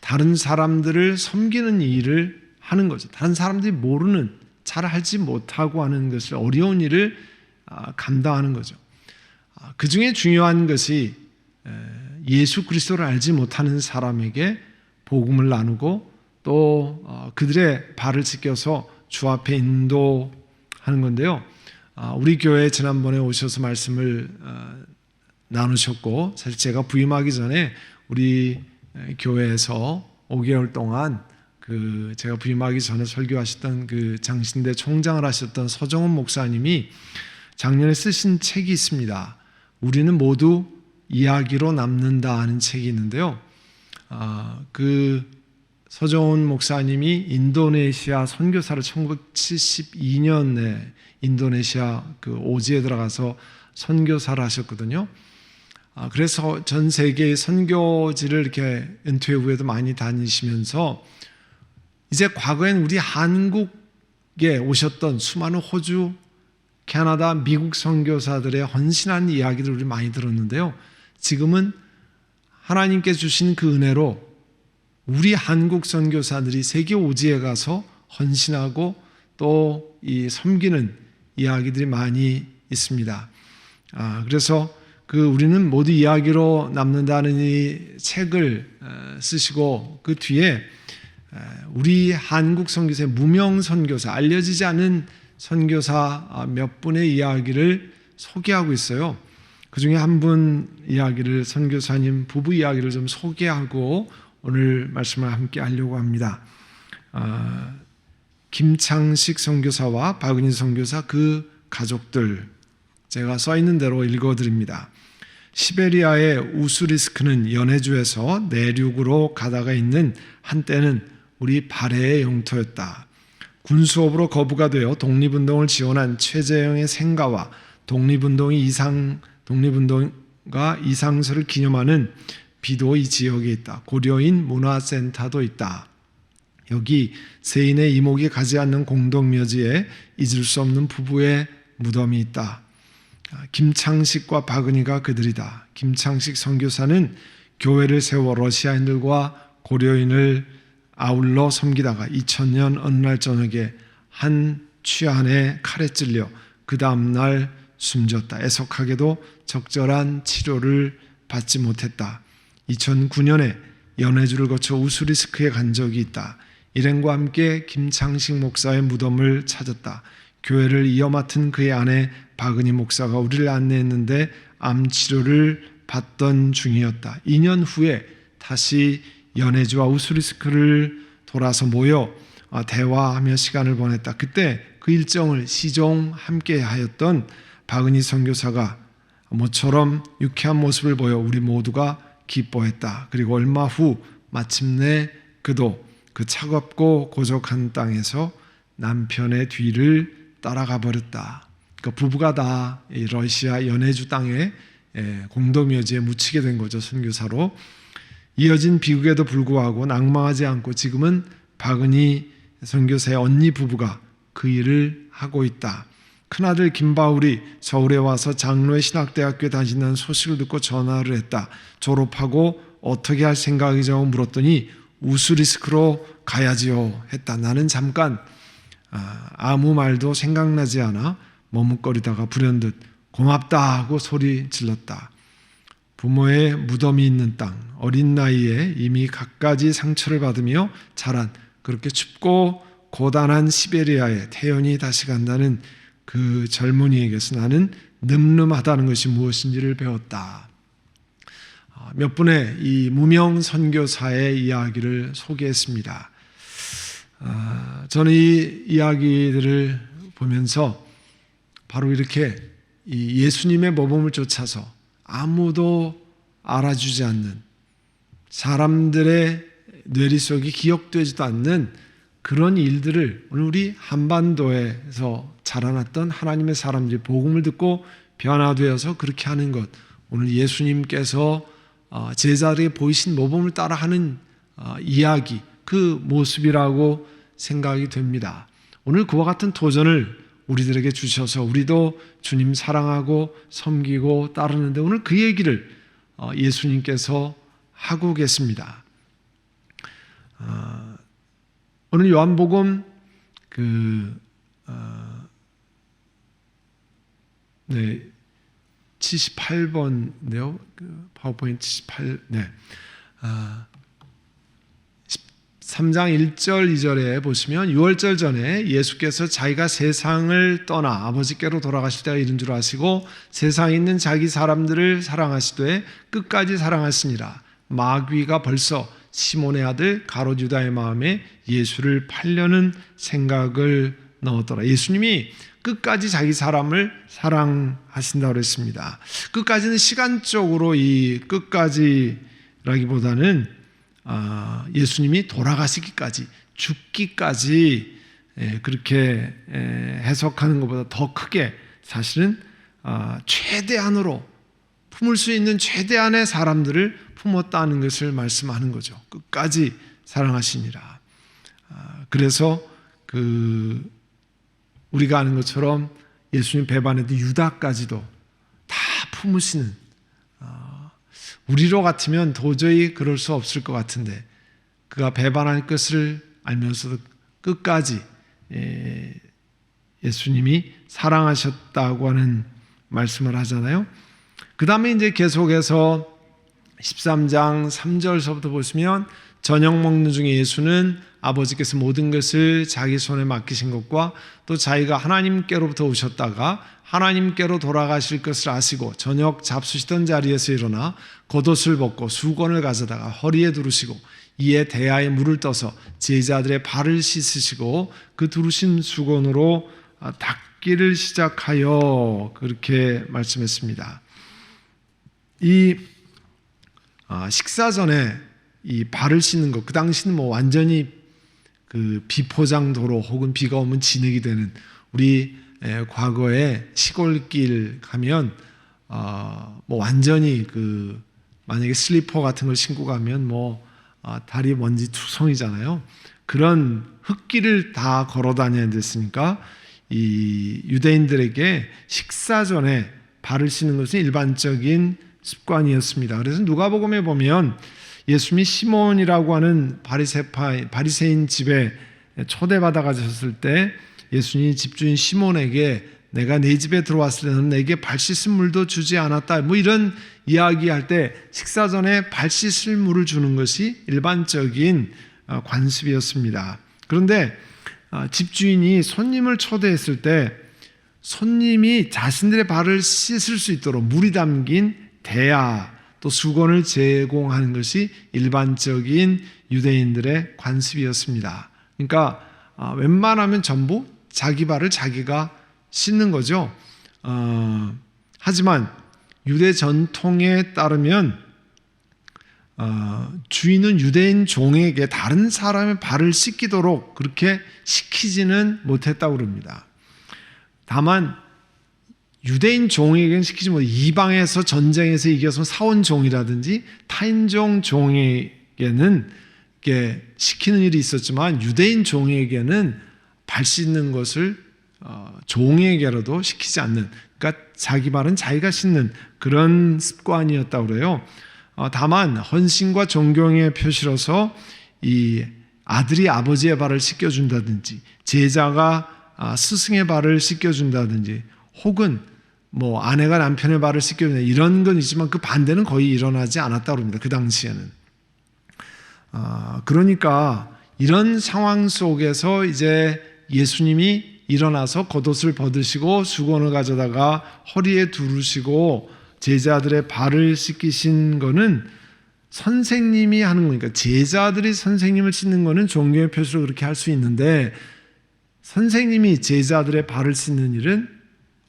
다른 사람들을 섬기는 일을 하는 거죠. 다른 사람들이 모르는, 잘 알지 못하고 하는 것을, 어려운 일을 감당하는 거죠. 그 중에 중요한 것이 예수 그리스도를 알지 못하는 사람에게 복음을 나누고 또 그들의 발을 씻겨서 주 앞에 인도하는 건데요. 우리 교회에 지난번에 오셔서 말씀을 나누셨고, 사실 제가 부임하기 전에 우리 교회에서 5개월 동안 제가 부임하기 전에 설교하셨던 그 장신대 총장을 하셨던 서정훈 목사님이 작년에 쓰신 책이 있습니다. 우리는 모두 이야기로 남는다 하는 책이 있는데요. 그 서정훈 목사님이 인도네시아 선교사를 1972년에 인도네시아 그 오지에 들어가서 선교사를 하셨거든요. 그래서 전 세계의 선교지를 이렇게 은퇴 후에도 많이 다니시면서 이제 과거엔 우리 한국에 오셨던 수많은 호주, 캐나다, 미국 선교사들의 헌신한 이야기를 우리 많이 들었는데요. 지금은 하나님께 주신 그 은혜로 우리 한국 선교사들이 세계 오지에 가서 헌신하고 또 이 섬기는 이야기들이 많이 있습니다. 그래서 우리는 모두 이야기로 남는다는 이 책을 쓰시고 그 뒤에 우리 한국 선교사의 무명 선교사, 알려지지 않은 선교사 몇 분의 이야기를 소개하고 있어요. 그 중에 한 분 이야기를, 선교사님 부부 이야기를 좀 소개하고 오늘 말씀을 함께 하려고 합니다. 김창식 선교사와 박은희 선교사 그 가족들, 제가 써있는 대로 읽어드립니다. 시베리아의 우수리스크는 연해주에서 내륙으로 가다가 있는 한때는 우리 발해의 영토였다. 군수업으로 거부가 되어 독립운동을 지원한 최재형의 생가와 독립운동가 이상서를 기념하는 비도 이 지역에 있다. 고려인 문화센터도 있다. 여기 세인의 이목이 가지 않는 공동묘지에 잊을 수 없는 부부의 무덤이 있다. 김창식과 박은희가 그들이다. 김창식 선교사는 교회를 세워 러시아인들과 고려인을 아울러 섬기다가 2000년 어느 날 저녁에 한 취한에 칼에 찔려 그 다음날 숨졌다. 애석하게도 적절한 치료를 받지 못했다. 2009년에 연해주를 거쳐 우수리스크에 간 적이 있다. 일행과 함께 김창식 목사의 무덤을 찾았다. 교회를 이어 맡은 그의 아내 박은희 목사가 우리를 안내했는데 암 치료를 받던 중이었다. 2년 후에 다시 연해주와 우수리스크를 돌아서 모여 대화하며 시간을 보냈다. 그때 그 일정을 시종 함께 하였던 박은희 선교사가 모처럼 유쾌한 모습을 보여 우리 모두가 기뻐했다. 그리고 얼마 후 마침내 그도 그 차갑고 고적한 땅에서 남편의 뒤를 따라가 버렸다. 그 부부가 다 러시아 연해주 땅에 공동묘지에 묻히게 된 거죠. 선교사로. 이어진 비극에도 불구하고 낭망하지 않고 지금은 박은희 선교사의 언니 부부가 그 일을 하고 있다. 큰아들 김바울이 서울에 와서 장로의 신학대학교에 다닌다는 소식을 듣고 전화를 했다. 졸업하고 어떻게 할 생각이냐고 물었더니 우수리스크로 가야지요 했다. 나는 잠깐 아무 말도 생각나지 않아 머뭇거리다가 불현듯 고맙다 하고 소리 질렀다. 부모의 무덤이 있는 땅, 어린 나이에 이미 갖가지 상처를 받으며 자란 그렇게 춥고 고단한 시베리아에 태연히 다시 간다는 그 젊은이에게서 나는 늠름하다는 것이 무엇인지를 배웠다. 몇 분의 이 무명 선교사의 이야기를 소개했습니다. 저는 이 이야기들을 보면서 바로 이렇게 이 예수님의 모범을 쫓아서 아무도 알아주지 않는, 사람들의 뇌리 속에 기억되지도 않는 그런 일들을 오늘 우리 한반도에서 자라났던 하나님의 사람들이 복음을 듣고 변화되어서 그렇게 하는 것, 오늘 예수님께서 제자들에게 보이신 모범을 따라하는 이야기, 그 모습이라고 생각이 됩니다. 오늘 그와 같은 도전을 우리들에게 주셔서 우리도 주님 사랑하고 섬기고 따르는데 오늘 그 얘기를 예수님께서 하고 계십니다. 오늘 요한복음 78번인데요. 파워포인트 78. 3장 1절 2절에 보시면 6월절 전에 예수께서 자기가 세상을 떠나 아버지께로 돌아가실 때가 이른 줄 아시고 세상에 있는 자기 사람들을 사랑하시되 끝까지 사랑하시니라. 마귀가 벌써 시몬의 아들 가롯 유다의 마음에 예수를 팔려는 생각을 넣었더라. 예수님이 끝까지 자기 사람을 사랑하신다고 그랬습니다. 끝까지는 시간적으로 이 끝까지라기보다는 예수님이 돌아가시기까지, 죽기까지 그렇게 해석하는 것보다 더 크게 사실은 최대한으로 품을 수 있는 최대한의 사람들을 품었다는 것을 말씀하는 거죠. 끝까지 사랑하시니라. 그래서 우리가 아는 것처럼 예수님 배반했던 유다까지도 다 품으시는, 우리로 같으면 도저히 그럴 수 없을 것 같은데 그가 배반할 것을 알면서도 끝까지 예수님이 사랑하셨다고 하는 말씀을 하잖아요. 그 다음에 이제 계속해서 13장 3절서부터 보시면 저녁 먹는 중에 예수는 아버지께서 모든 것을 자기 손에 맡기신 것과 또 자기가 하나님께로부터 오셨다가 하나님께로 돌아가실 것을 아시고 저녁 잡수시던 자리에서 일어나 겉옷을 벗고 수건을 가져다가 허리에 두르시고 이에 대야에 물을 떠서 제자들의 발을 씻으시고 그 두르신 수건으로 닦기를 시작하여 그렇게 말씀했습니다. 이 식사 전에 이 발을 씻는 것, 그 당시는 뭐 완전히 그 비포장도로 혹은 비가 오면 진흙이 되는, 우리 과거에 시골길 가면 뭐 완전히 만약에 슬리퍼 같은 걸 신고 가면 다리 먼지 투성이잖아요. 그런 흙길을 다 걸어 다녀야 됐으니까 이 유대인들에게 식사 전에 발을 씻는 것은 일반적인 습관이었습니다. 그래서 누가복음에 보면 예수님이 시몬이라고 하는 바리새인 집에 초대받아 가셨을 때 예수님이 집주인 시몬에게 내가 네 집에 들어왔을 때는 내게 발 씻을 물도 주지 않았다, 뭐 이런 이야기할 때 식사 전에 발 씻을 물을 주는 것이 일반적인 관습이었습니다. 그런데 집주인이 손님을 초대했을 때 손님이 자신들의 발을 씻을 수 있도록 물이 담긴 대야 또 수건을 제공하는 것이 일반적인 유대인들의 관습이었습니다. 그러니까 웬만하면 전부 자기 발을 자기가 씻는 거죠. 하지만 유대 전통에 따르면 주인은 유대인 종에게 다른 사람의 발을 씻기도록 그렇게 시키지는 못했다고 그럽니다. 다만 유대인 종에게는 시키지 못해 이방에서 전쟁에서 이겨서 사온 종이라든지 타인종 종에게는 이렇게 시키는 일이 있었지만 유대인 종에게는 발 씻는 것을 종에게라도 시키지 않는, 그러니까 자기 발은 자기가 씻는 그런 습관이었다고 그래요. 다만 헌신과 존경의 표시로서 이 아들이 아버지의 발을 씻겨준다든지 제자가 스승의 발을 씻겨준다든지 혹은 뭐 아내가 남편의 발을 씻겨주냐 이런 건 있지만 그 반대는 거의 일어나지 않았다고 합니다. 그 당시에는. 그러니까 이런 상황 속에서 이제 예수님이 일어나서 겉옷을 벗으시고 수건을 가져다가 허리에 두르시고 제자들의 발을 씻기신 거는 선생님이 하는 거니까, 제자들이 선생님을 씻는 거는 종교의 표시로 그렇게 할 수 있는데 선생님이 제자들의 발을 씻는 일은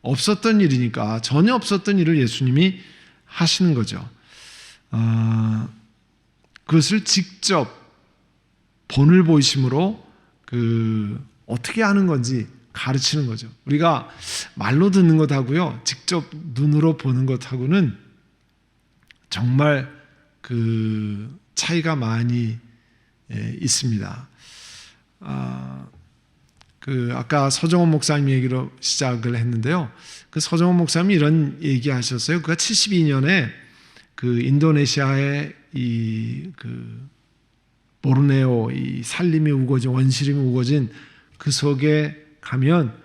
없었던 일이니까, 전혀 없었던 일을 예수님이 하시는 거죠. 그것을 직접 본을 보이심으로 어떻게 하는 건지 가르치는 거죠. 우리가 말로 듣는 것하고요, 직접 눈으로 보는 것하고는 정말 차이가 많이 있습니다. 아까 서정원 목사님 얘기로 시작을 했는데요. 그 서정원 목사님이 이런 얘기 하셨어요. 그가 72년에 인도네시아의 보르네오 산림이 우거진, 원시림이 우거진 그 속에 가면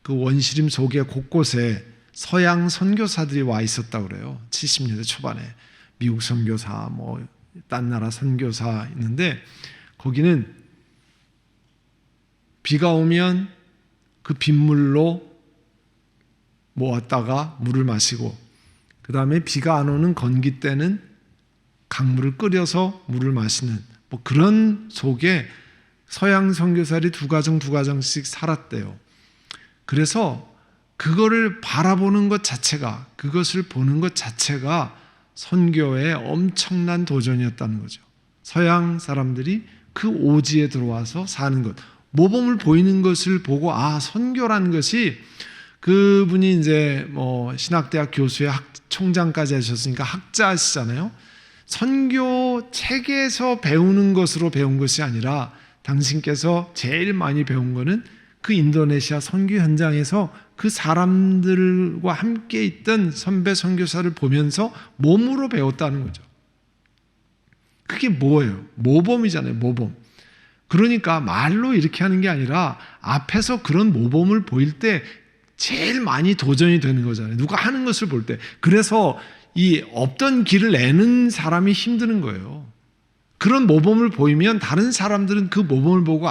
그 원시림 속에 곳곳에 서양 선교사들이 와 있었다고 그래요. 70년대 초반에 미국 선교사, 딴 나라 선교사 있는데, 거기는 비가 오면 그 빗물로 모았다가 물을 마시고, 그 다음에 비가 안 오는 건기 때는 강물을 끓여서 물을 마시는 그런 속에 서양 선교사들이 두 가정씩 살았대요. 그래서 그거를 바라보는 것 자체가, 그것을 보는 것 자체가 선교의 엄청난 도전이었다는 거죠. 서양 사람들이 그 오지에 들어와서 사는 것, 모범을 보이는 것을 보고, 선교라는 것이, 그분이 이제 신학대학 교수의 총장까지 하셨으니까 학자시잖아요. 선교 책에서 배우는 것으로 배운 것이 아니라 당신께서 제일 많이 배운 거는 그 인도네시아 선교 현장에서 그 사람들과 함께 있던 선배 선교사를 보면서 몸으로 배웠다는 거죠. 그게 뭐예요? 모범이잖아요, 모범. 그러니까 말로 이렇게 하는 게 아니라 앞에서 그런 모범을 보일 때 제일 많이 도전이 되는 거잖아요. 누가 하는 것을 볼 때. 그래서 이 없던 길을 내는 사람이 힘드는 거예요. 그런 모범을 보이면 다른 사람들은 그 모범을 보고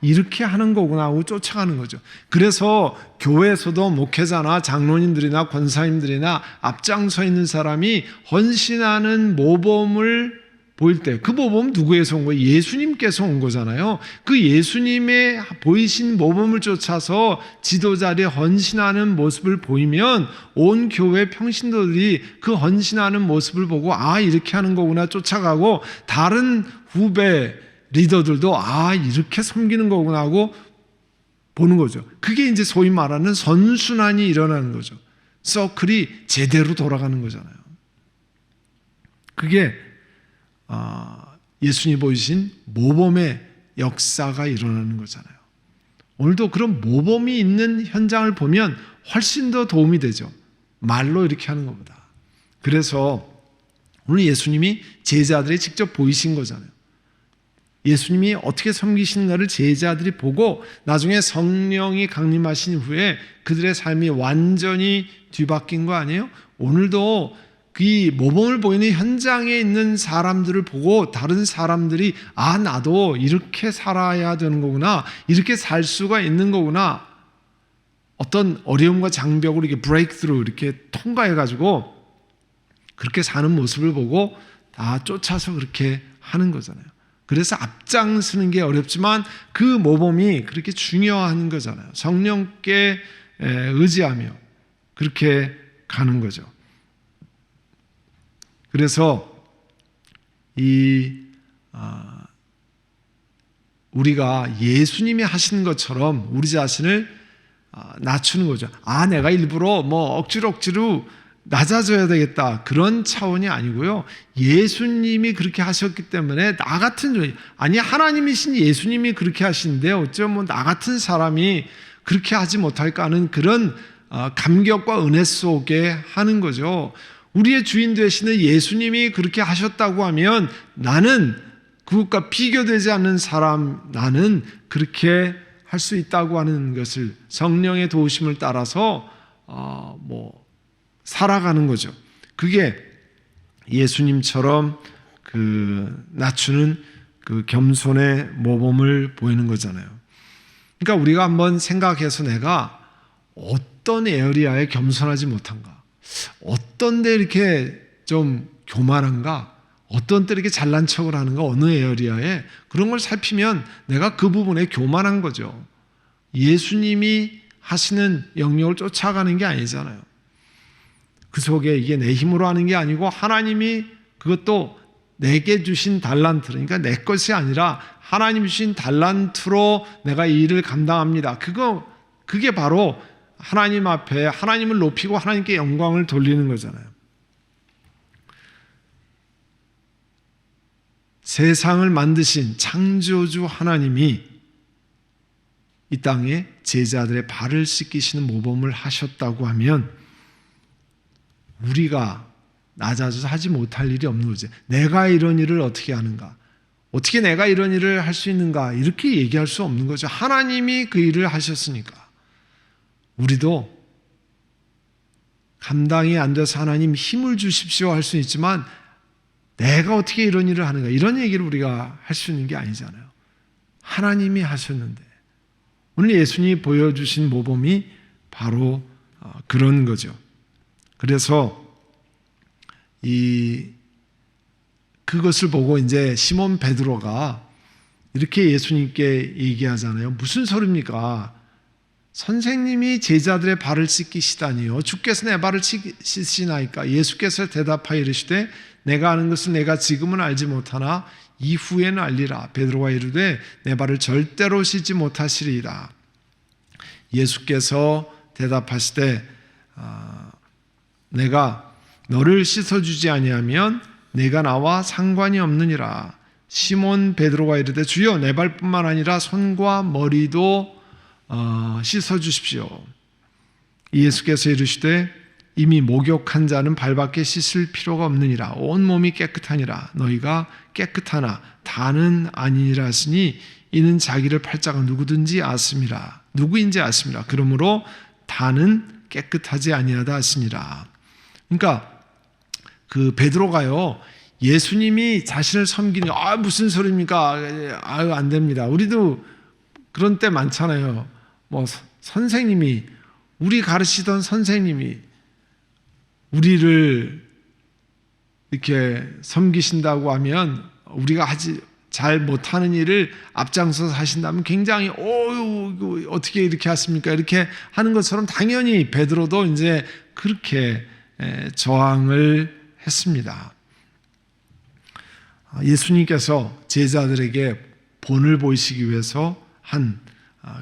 이렇게 하는 거구나 하고 쫓아가는 거죠. 그래서 교회에서도 목회자나 장로님들이나 권사님들이나 앞장서 있는 사람이 헌신하는 모범을 보일 때, 그 모범은 누구에서 온 거예요? 예수님께서 온 거잖아요. 그 예수님의 보이신 모범을 쫓아서 지도자들이 헌신하는 모습을 보이면 온 교회 평신도들이 그 헌신하는 모습을 보고 이렇게 하는 거구나 쫓아가고, 다른 후배 리더들도 이렇게 섬기는 거구나 하고 보는 거죠. 그게 이제 소위 말하는 선순환이 일어나는 거죠. 서클이 제대로 돌아가는 거잖아요. 그게 예수님이 보이신 모범의 역사가 일어나는 거잖아요. 오늘도 그런 모범이 있는 현장을 보면 훨씬 더 도움이 되죠. 말로 이렇게 하는 것보다. 그래서 오늘 예수님이 제자들이 직접 보이신 거잖아요. 예수님이 어떻게 섬기시는가를 제자들이 보고 나중에 성령이 강림하신 후에 그들의 삶이 완전히 뒤바뀐 거 아니에요? 오늘도 이 모범을 보이는 현장에 있는 사람들을 보고 다른 사람들이 나도 이렇게 살아야 되는 거구나, 이렇게 살 수가 있는 거구나, 어떤 어려움과 장벽을 이렇게 브레이크스루 이렇게 통과해가지고 그렇게 사는 모습을 보고 다 쫓아서 그렇게 하는 거잖아요. 그래서 앞장서는 게 어렵지만 그 모범이 그렇게 중요한 거잖아요. 성령께 의지하며 그렇게 가는 거죠. 그래서 우리가 예수님이 하시는 것처럼 우리 자신을 낮추는 거죠. 내가 일부러 억지로 낮아져야 되겠다, 그런 차원이 아니고요. 예수님이 그렇게 하셨기 때문에 나 같은 존재, 하나님이신 예수님이 그렇게 하시는데 어쩌면 나 같은 사람이 그렇게 하지 못할까 하는 그런 감격과 은혜 속에 하는 거죠. 우리의 주인 되시는 예수님이 그렇게 하셨다고 하면 나는 그것과 비교되지 않는 사람, 나는 그렇게 할 수 있다고 하는 것을 성령의 도우심을 따라서 살아가는 거죠. 그게 예수님처럼 낮추는 겸손의 모범을 보이는 거잖아요. 그러니까 우리가 한번 생각해서 내가 어떤 에어리아에 겸손하지 못한가, 어떤 데 이렇게 좀 교만한가, 어떤 때 이렇게 잘난 척을 하는가, 어느 에어리아에, 그런 걸 살피면 내가 그 부분에 교만한 거죠. 예수님이 하시는 영역을 쫓아가는 게 아니잖아요. 그 속에 이게 내 힘으로 하는 게 아니고 하나님이 그것도 내게 주신 달란트, 그러니까 내 것이 아니라 하나님 주신 달란트로 내가 이 일을 감당합니다. 그게 바로 하나님 앞에 하나님을 높이고 하나님께 영광을 돌리는 거잖아요. 세상을 만드신 창조주 하나님이 이 땅에 제자들의 발을 씻기시는 모범을 하셨다고 하면 우리가 낮아져서 하지 못할 일이 없는 거지. 내가 이런 일을 어떻게 하는가? 어떻게 내가 이런 일을 할 수 있는가? 이렇게 얘기할 수 없는 거죠. 하나님이 그 일을 하셨으니까. 우리도 감당이 안 돼서 하나님 힘을 주십시오 할 수 있지만 내가 어떻게 이런 일을 하는가? 이런 얘기를 우리가 할 수 있는 게 아니잖아요. 하나님이 하셨는데 오늘 예수님이 보여주신 모범이 바로 그런 거죠. 그래서 그것을 보고 이제 시몬 베드로가 이렇게 예수님께 얘기하잖아요. 무슨 소리입니까? 선생님이 제자들의 발을 씻기시다니요. 주께서 내 발을 씻으시나이까? 예수께서 대답하여 이르시되 내가 아는 것을 내가 지금은 알지 못하나 이후에는 알리라. 베드로가 이르되 내 발을 절대로 씻지 못하시리라. 예수께서 대답하시되 내가 너를 씻어주지 아니하면 내가 나와 상관이 없느니라. 시몬 베드로가 이르되 주여 내 발뿐만 아니라 손과 머리도 씻어주십시오. 예수께서 이르시되 이미 목욕한 자는 발밖에 씻을 필요가 없느니라. 온 몸이 깨끗하니라. 너희가 깨끗하나 다는 아니니라 하시니 이는 자기를 팔자가 누구인지 아심이라. 그러므로 다는 깨끗하지 아니하다 하시니라. 그러니까 그 베드로가요, 예수님이 자신을 섬기는 무슨 소리입니까? 안 됩니다. 우리도 그런 때 많잖아요. 선생님이, 우리 가르치던 선생님이 우리를 이렇게 섬기신다고 하면 우리가 잘 못하는 일을 앞장서서 하신다면 굉장히 어떻게 이렇게 하십니까? 이렇게 하는 것처럼 당연히 베드로도 이제 그렇게 저항을 했습니다. 예수님께서 제자들에게 본을 보이시기 위해서 한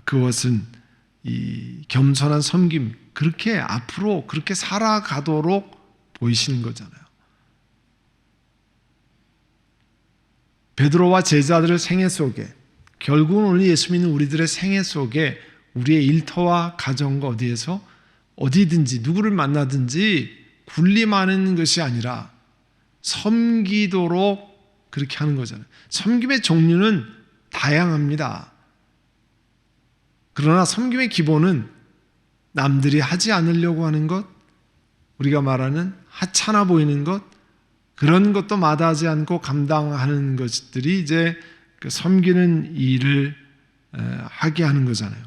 그것은 이 겸손한 섬김, 그렇게 앞으로 그렇게 살아가도록 보이시는 거잖아요. 베드로와 제자들의 생애 속에, 결국은 오늘 예수 믿는 우리들의 생애 속에 우리의 일터와 가정과 어디든지 누구를 만나든지 군림하는 것이 아니라 섬기도록 그렇게 하는 거잖아요. 섬김의 종류는 다양합니다. 그러나 섬김의 기본은 남들이 하지 않으려고 하는 것, 우리가 말하는 하찮아 보이는 것, 그런 것도 마다하지 않고 감당하는 것들이 이제 그 섬기는 일을 하게 하는 거잖아요.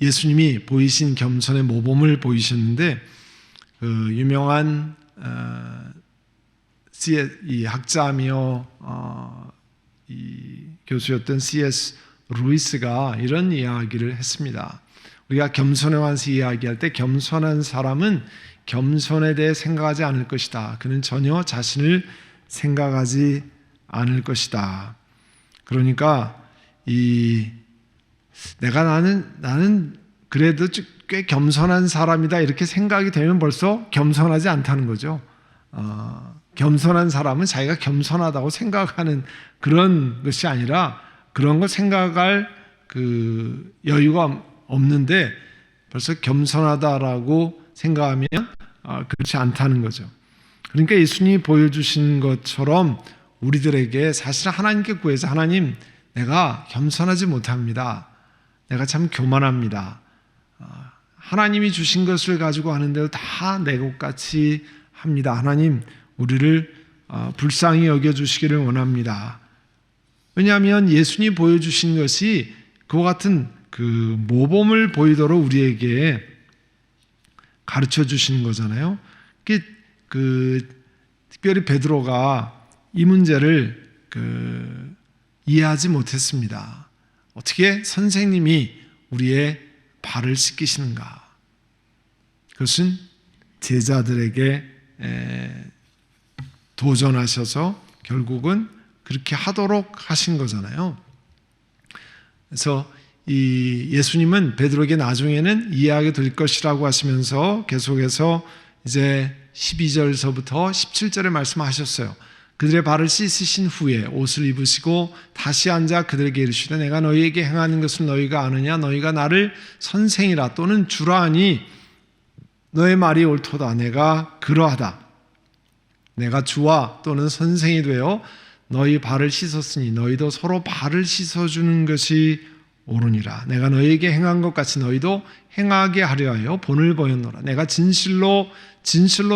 예수님이 보이신 겸손의 모범을 보이셨는데 그 유명한 이 학자며 이 교수였던 C.S. 루이스가 이런 이야기를 했습니다. 우리가 겸손에 관해서 이야기할 때 겸손한 사람은 겸손에 대해 생각하지 않을 것이다. 그는 전혀 자신을 생각하지 않을 것이다. 그러니까 나는 그래도 꽤 겸손한 사람이다 이렇게 생각이 되면 벌써 겸손하지 않다는 거죠. 겸손한 사람은 자기가 겸손하다고 생각하는 그런 것이 아니라 그런 걸 생각할 그 여유가 없는데 벌써 겸손하다라고 생각하면 그렇지 않다는 거죠. 그러니까 예수님이 보여주신 것처럼 우리들에게 사실 하나님께 구해서 하나님, 내가 겸손하지 못합니다. 내가 참 교만합니다. 하나님이 주신 것을 가지고 하는데도 다 내 것 같이 합니다. 하나님, 우리를 불쌍히 여겨주시기를 원합니다. 왜냐하면 예수님이 보여주신 것이 그와 같은 그 모범을 보이도록 우리에게 가르쳐 주시는 거잖아요. 특별히 베드로가 이 문제를 이해하지 못했습니다. 어떻게 선생님이 우리의 발을 씻기시는가? 그것은 제자들에게 도전하셔서 결국은 그렇게 하도록 하신 거잖아요. 그래서 이 예수님은 베드로에게 나중에는 이해하게 될 것이라고 하시면서 계속해서 이제 12절서부터 17절에 말씀하셨어요. 그들의 발을 씻으신 후에 옷을 입으시고 다시 앉아 그들에게 이르시되 내가 너희에게 행하는 것을 너희가 아느냐? 너희가 나를 선생이라 또는 주라 하니 너의 말이 옳도다. 내가 그러하다. 내가 주와 또는 선생이 되어 너희 발을 씻었으니 너희도 서로 발을 씻어주는 것이 옳으니라. 내가 너희에게 행한 것 같이 너희도 행하게 하려 하여 본을 보였노라. 내가 진실로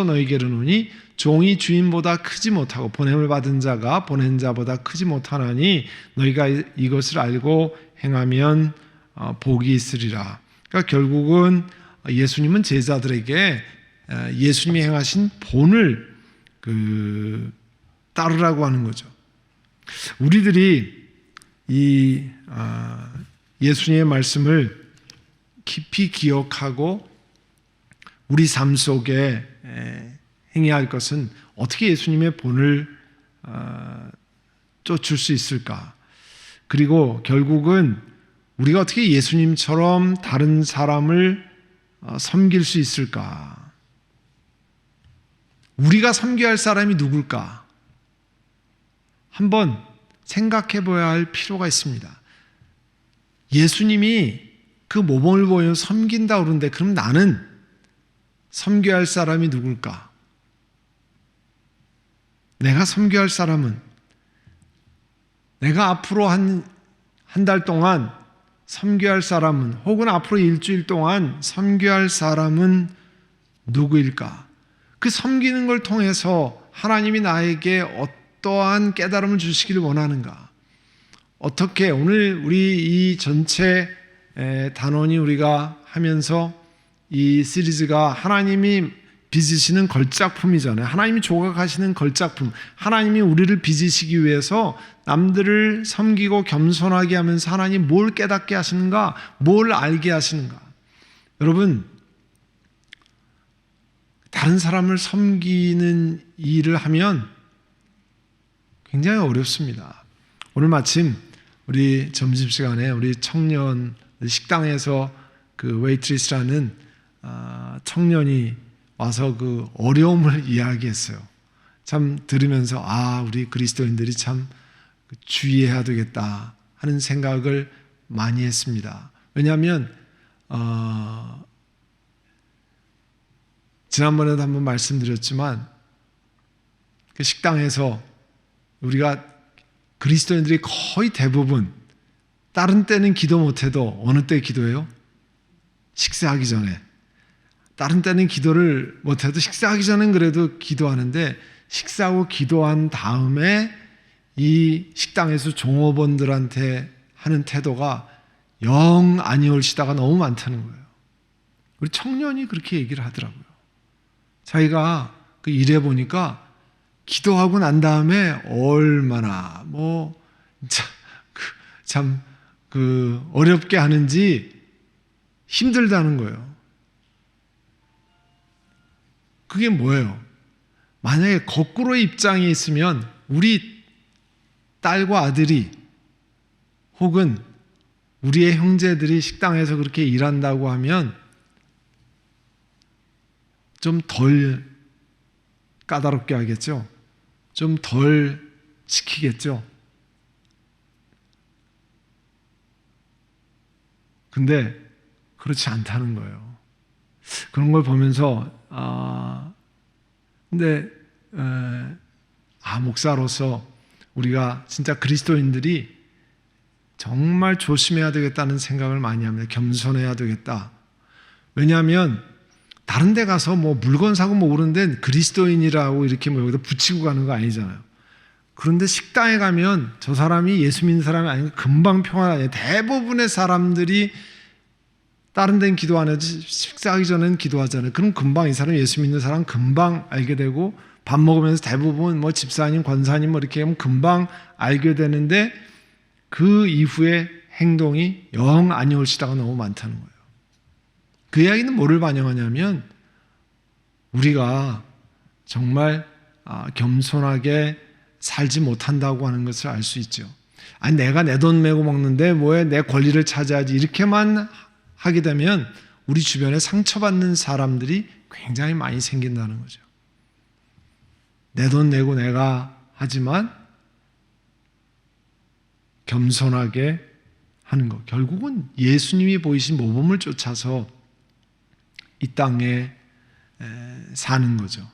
너희에게 이르노니 종이 주인보다 크지 못하고 보냄을 받은 자가 보낸 자보다 크지 못하나니 너희가 이것을 알고 행하면 복이 있으리라. 그러니까 결국은 예수님은 제자들에게 예수님이 행하신 본을 따르라고 하는 거죠. 우리들이 이 예수님의 말씀을 깊이 기억하고 우리 삶 속에 행해야 할 것은 어떻게 예수님의 본을 쫓을 수 있을까? 그리고 결국은 우리가 어떻게 예수님처럼 다른 사람을 섬길 수 있을까? 우리가 섬겨야 할 사람이 누굴까? 한번 생각해 봐야 할 필요가 있습니다. 예수님이 그 모범을 보여 섬긴다 그러는데 그럼 나는 섬겨야 할 사람이 누굴까? 내가 섬겨야 할 사람은 내가 앞으로 한 달 동안 섬겨야 할 사람은 혹은 앞으로 일주일 동안 섬겨야 할 사람은 누구일까? 그 섬기는 걸 통해서 하나님이 나에게 어떠한 깨달음을 주시기를 원하는가? 어떻게 오늘 우리 이 전체 단원이 우리가 하면서 이 시리즈가 하나님이 빚으시는 걸작품이잖아요. 하나님이 조각하시는 걸작품. 하나님이 우리를 빚으시기 위해서 남들을 섬기고 겸손하게 하면서 하나님 뭘 깨닫게 하시는가? 뭘 알게 하시는가? 여러분, 다른 사람을 섬기는 일을 하면 굉장히 어렵습니다. 오늘 마침 우리 점심시간에 우리 청년 식당에서 그 웨이트리스라는 청년이 와서 그 어려움을 이야기했어요. 참 들으면서 우리 그리스도인들이 참 주의해야 되겠다 하는 생각을 많이 했습니다. 왜냐하면 지난번에도 한번 말씀드렸지만 그 식당에서 우리가 그리스도인들이 거의 대부분 다른 때는 기도 못해도 어느 때 기도해요? 식사하기 전에. 다른 때는 기도를 못해도 식사하기 전엔 그래도 기도하는데 식사하고 기도한 다음에 이 식당에서 종업원들한테 하는 태도가 영 아니올시다가 너무 많다는 거예요. 우리 청년이 그렇게 얘기를 하더라고요. 자기가 그 일해 보니까 기도하고 난 다음에 얼마나 참 어렵게 하는지 힘들다는 거예요. 그게 뭐예요? 만약에 거꾸로의 입장에 있으면 우리 딸과 아들이 혹은 우리의 형제들이 식당에서 그렇게 일한다고 하면 좀 덜 까다롭게 하겠죠? 좀 덜 시키겠죠? 근데 그렇지 않다는 거예요. 그런 걸 보면서 근데 목사로서 우리가 진짜 그리스도인들이 정말 조심해야 되겠다는 생각을 많이 합니다. 겸손해야 되겠다. 왜냐하면 다른 데 가서 뭐 물건 사고 뭐 그런데 그리스도인이라고 이렇게 뭐 여기다 붙이고 가는 거 아니잖아요. 그런데 식당에 가면 저 사람이 예수 믿는 사람이 아니고 금방 평안하냐. 대부분의 사람들이 다른 데는 기도 안 해도 식사하기 전에는 기도하잖아요. 그럼 금방 이 사람 예수 믿는 사람 금방 알게 되고 밥 먹으면서 대부분 뭐 집사님, 권사님 뭐 이렇게 하면 금방 알게 되는데 그 이후에 행동이 영 아니올 시다가 너무 많다는 거예요. 그 이야기는 뭐를 반영하냐면 우리가 정말 겸손하게 살지 못한다고 하는 것을 알 수 있죠. 아니 내가 내 돈 메고 먹는데 뭐에 내 권리를 차지하지 이렇게만 하게 되면 우리 주변에 상처받는 사람들이 굉장히 많이 생긴다는 거죠. 내 돈 내고 내가 하지만 겸손하게 하는 것. 결국은 예수님이 보이신 모범을 쫓아서 이 땅에 사는 거죠.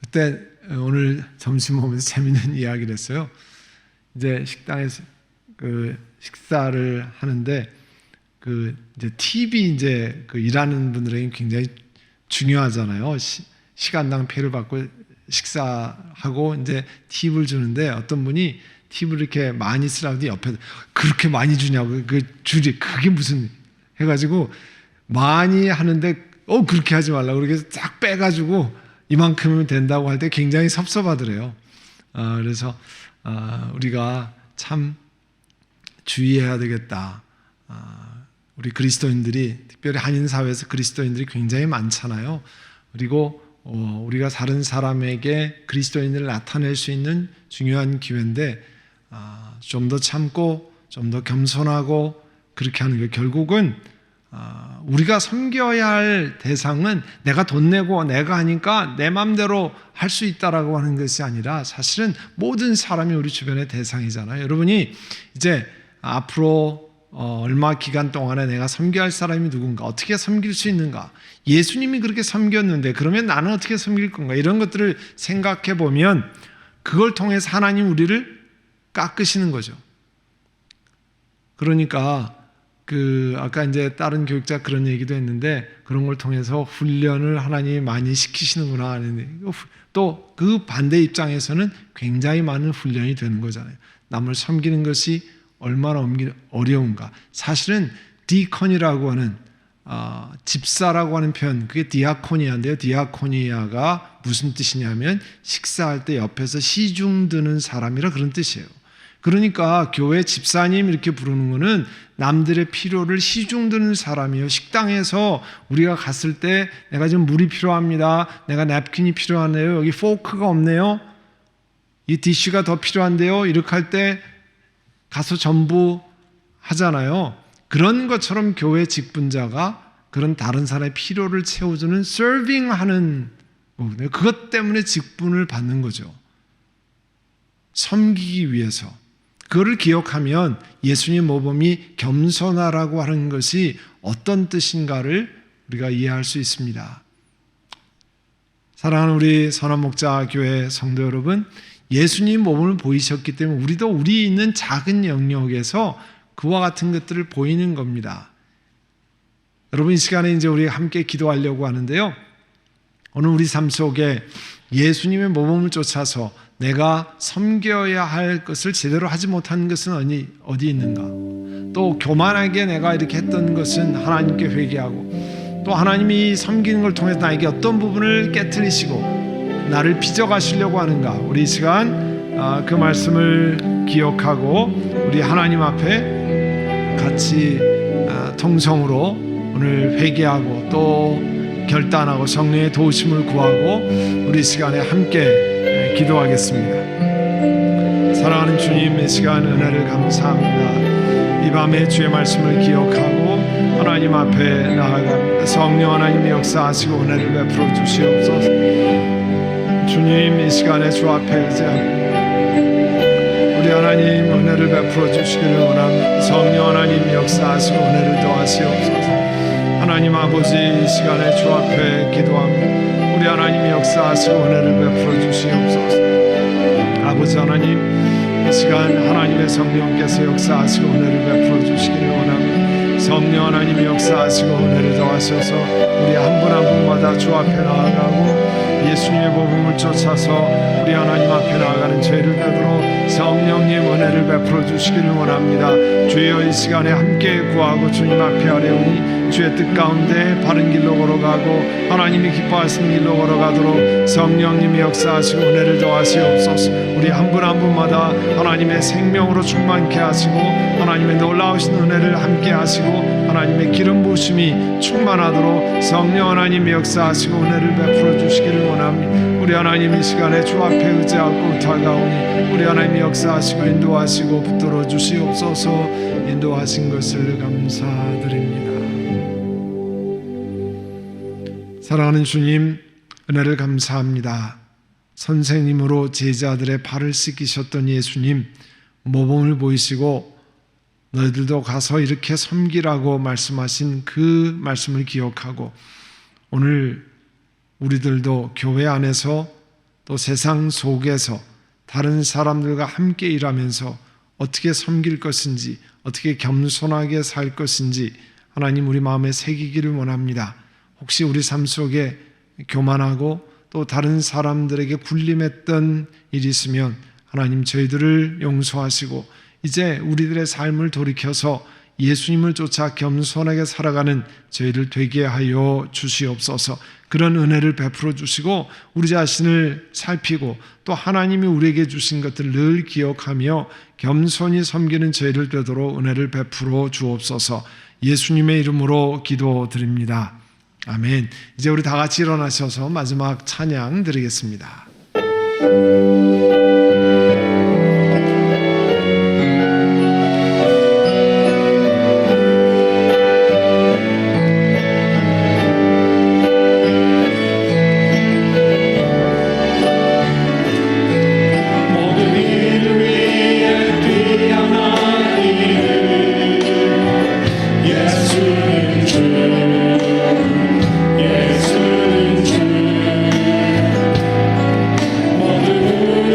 그때 오늘 점심 먹으면서 재밌는 이야기를 했어요. 이제 식당에서 그 식사를 하는데 그 이제 팁이 이제 그 일하는 분들에게 굉장히 중요하잖아요. 시간당 페이를 받고 식사하고 이제 팁을 주는데 어떤 분이 팁을 이렇게 많이 쓰라고 옆에 그렇게 많이 주냐고 그 줄이 그게 무슨 해가지고 많이 하는데 그렇게 하지 말라고 그렇게 딱 빼가지고 이만큼이면 된다고 할 때 굉장히 섭섭하더래요. 그래서 우리가 참 주의해야 되겠다. 우리 그리스도인들이 특별히 한인 사회에서 그리스도인들이 굉장히 많잖아요. 그리고 우리가 다른 사람에게 그리스도인을 나타낼 수 있는 중요한 기회인데 좀 더 참고 좀 더 겸손하고 그렇게 하는 게 결국은 우리가 섬겨야 할 대상은 내가 돈 내고 내가 하니까 내 마음대로 할 수 있다라고 하는 것이 아니라 사실은 모든 사람이 우리 주변의 대상이잖아요. 여러분이 이제 앞으로 얼마 기간 동안에 내가 섬겨야 할 사람이 누군가, 어떻게 섬길 수 있는가, 예수님이 그렇게 섬겼는데 그러면 나는 어떻게 섬길 건가, 이런 것들을 생각해 보면 그걸 통해서 하나님 우리를 깎으시는 거죠. 그러니까 아까 이제 다른 교육자 그런 얘기도 했는데 그런 걸 통해서 훈련을 하나님이 많이 시키시는구나. 또 그 반대 입장에서는 굉장히 많은 훈련이 되는 거잖아요. 남을 섬기는 것이 얼마나 어려운가. 사실은 디컨이라고 하는 집사라고 하는 표현, 그게 디아코니아인데요. 디아코니아가 무슨 뜻이냐면 식사할 때 옆에서 시중 드는 사람이라 그런 뜻이에요. 그러니까 교회 집사님 이렇게 부르는 거는 남들의 필요를 시중 드는 사람이에요. 식당에서 우리가 갔을 때 내가 지금 물이 필요합니다. 내가 냅킨이 필요하네요. 여기 포크가 없네요. 이 디쉬가 더 필요한데요. 이렇게 할 때 가서 전부 하잖아요. 그런 것처럼 교회 직분자가 그런 다른 사람의 필요를 채워주는 서빙하는 거거든요. 그것 때문에 직분을 받는 거죠. 섬기기 위해서. 그거를 기억하면 예수님 모범이 겸손하라고 하는 것이 어떤 뜻인가를 우리가 이해할 수 있습니다. 사랑하는 우리 선한목자교회 성도 여러분, 예수님 모범을 보이셨기 때문에 우리도 우리 있는 작은 영역에서 그와 같은 것들을 보이는 겁니다. 여러분, 이 시간에 이제 우리 함께 기도하려고 하는데요. 오늘 우리 삶 속에 예수님의 모범을 쫓아서 내가 섬겨야 할 것을 제대로 하지 못한 것은 어디 있는가? 또 교만하게 내가 이렇게 했던 것은 하나님께 회개하고 또 하나님이 섬기는 걸 통해서 나에게 어떤 부분을 깨트리시고 나를 빚어가시려고 하는가? 우리 이 시간 그 말씀을 기억하고 우리 하나님 앞에 같이 통성으로 오늘 회개하고 또 결단하고 성령의 도우심을 구하고 우리 시간에 함께 기도하겠습니다. 사랑하는 주님, 이 시간 은혜를 감사합니다. 이 밤에 주의 말씀을 기억하고 하나님 앞에 나아갑니다. 성령 하나님의 역사하시고 은혜를 베풀어 주시옵소서. 주님, 이 시간에 주 앞에 의지하고 우리 하나님 은혜를 베풀어 주시기를 원합니다. 성령 하나님 역사하시고 은혜를 더하시옵소서. 하나님 아버지, 이 시간에 주 앞에 기도합니다. 우리 하나님이 역사하시고 은혜를 베풀어 주시옵소서. 아버지 하나님, 이 시간 하나님의 성령께서 역사하시고 은혜를 베풀어 주시기를 원합니다. 성령 하나님이 역사하시고 은혜를 더하셔서 우리 한 분 한 분마다 주 앞에 나아가고 예수님의 복음을 쫓아서 우리 하나님 앞에 나아가는 죄를 되도록 성령님 은혜를 베풀어 주시기를 원합니다. 주여 이 시간에 함께 구하고 주님 앞에 아뢰오니 주의 뜻 가운데 바른 길로 걸어가고 하나님이 기뻐하시는 길로 걸어가도록 성령님이 역사하시고 은혜를 더하시옵소서. 우리 한 분 한 분마다 하나님의 생명으로 충만케 하시고 하나님의 놀라우신 은혜를 함께 하시고 하나님의 기름 부으심이 충만하도록 성령 하나님이 역사하시고 은혜를 베풀어 주시기를 원합니다. 우리 하나님 이 시간에 주 앞에 의지하고 다가오니 우리 하나님이 역사하시고 인도하시고 붙들어 주시옵소서. 인도하신 것을 감사드립니다. 사랑하는 주님, 은혜를 감사합니다. 선생님으로 제자들의 발을 씻기셨던 예수님, 모범을 보이시고 너희들도 가서 이렇게 섬기라고 말씀하신 그 말씀을 기억하고 오늘 우리들도 교회 안에서 또 세상 속에서 다른 사람들과 함께 일하면서 어떻게 섬길 것인지, 어떻게 겸손하게 살 것인지 하나님 우리 마음에 새기기를 원합니다. 혹시 우리 삶 속에 교만하고 또 다른 사람들에게 군림했던 일이 있으면 하나님 저희들을 용서하시고 이제 우리들의 삶을 돌이켜서 예수님을 쫓아 겸손하게 살아가는 저희를 되게 하여 주시옵소서. 그런 은혜를 베풀어 주시고 우리 자신을 살피고 또 하나님이 우리에게 주신 것들을 늘 기억하며 겸손히 섬기는 저희를 되도록 은혜를 베풀어 주옵소서. 예수님의 이름으로 기도드립니다. 아멘. 이제 우리 다 같이 일어나셔서 마지막 찬양 드리겠습니다. 예수는 주 모든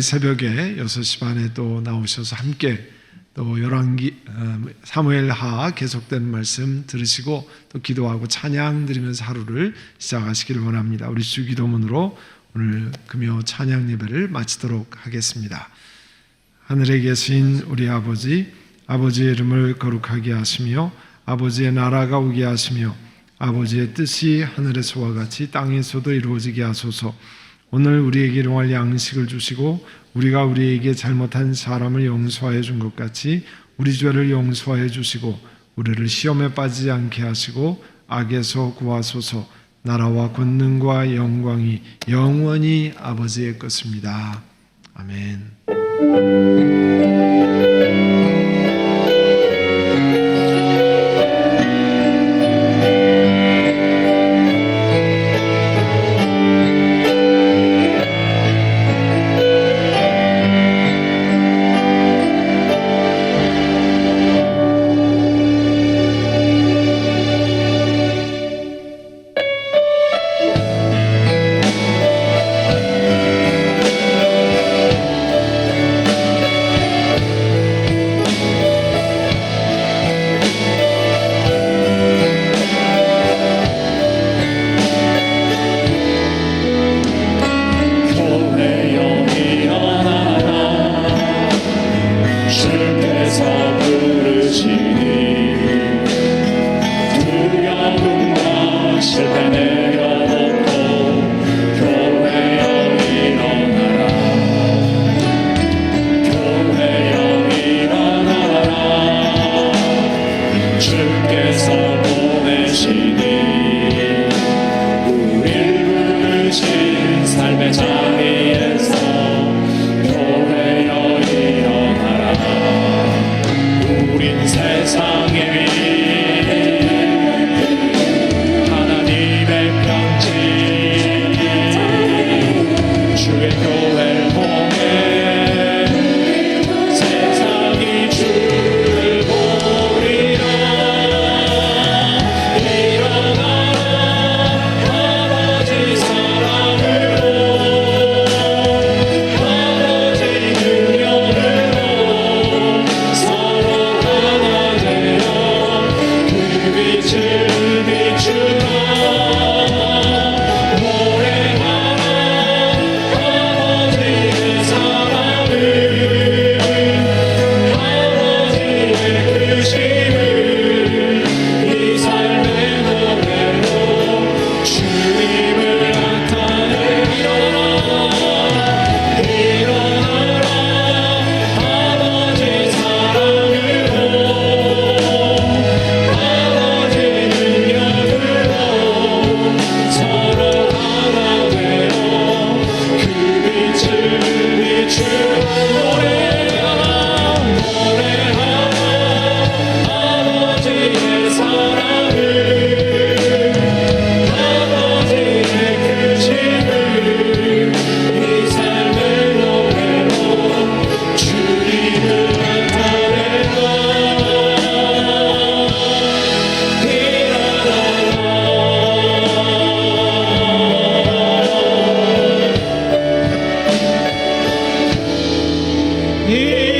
새벽에 6시 반에 또 나오셔서 함께 또 열왕기 사무엘하 계속된 말씀 들으시고 또 기도하고 찬양 드리면서 하루를 시작하시기를 원합니다. 우리 주기도문으로 오늘 금요 찬양 예배를 마치도록 하겠습니다. 하늘에 계신 우리 아버지, 아버지의 이름을 거룩하게 하시며 아버지의 나라가 오게 하시며 아버지의 뜻이 하늘에서와 같이 땅에서도 이루어지게 하소서. 오늘 우리에게 일용할 양식을 주시고 우리가 우리에게 잘못한 사람을 용서하여 준 것 같이 우리 죄를 용서하여 주시고 우리를 시험에 빠지지 않게 하시고 악에서 구하소서. 나라와 권능과 영광이 영원히 아버지의 것입니다. 아멘. 이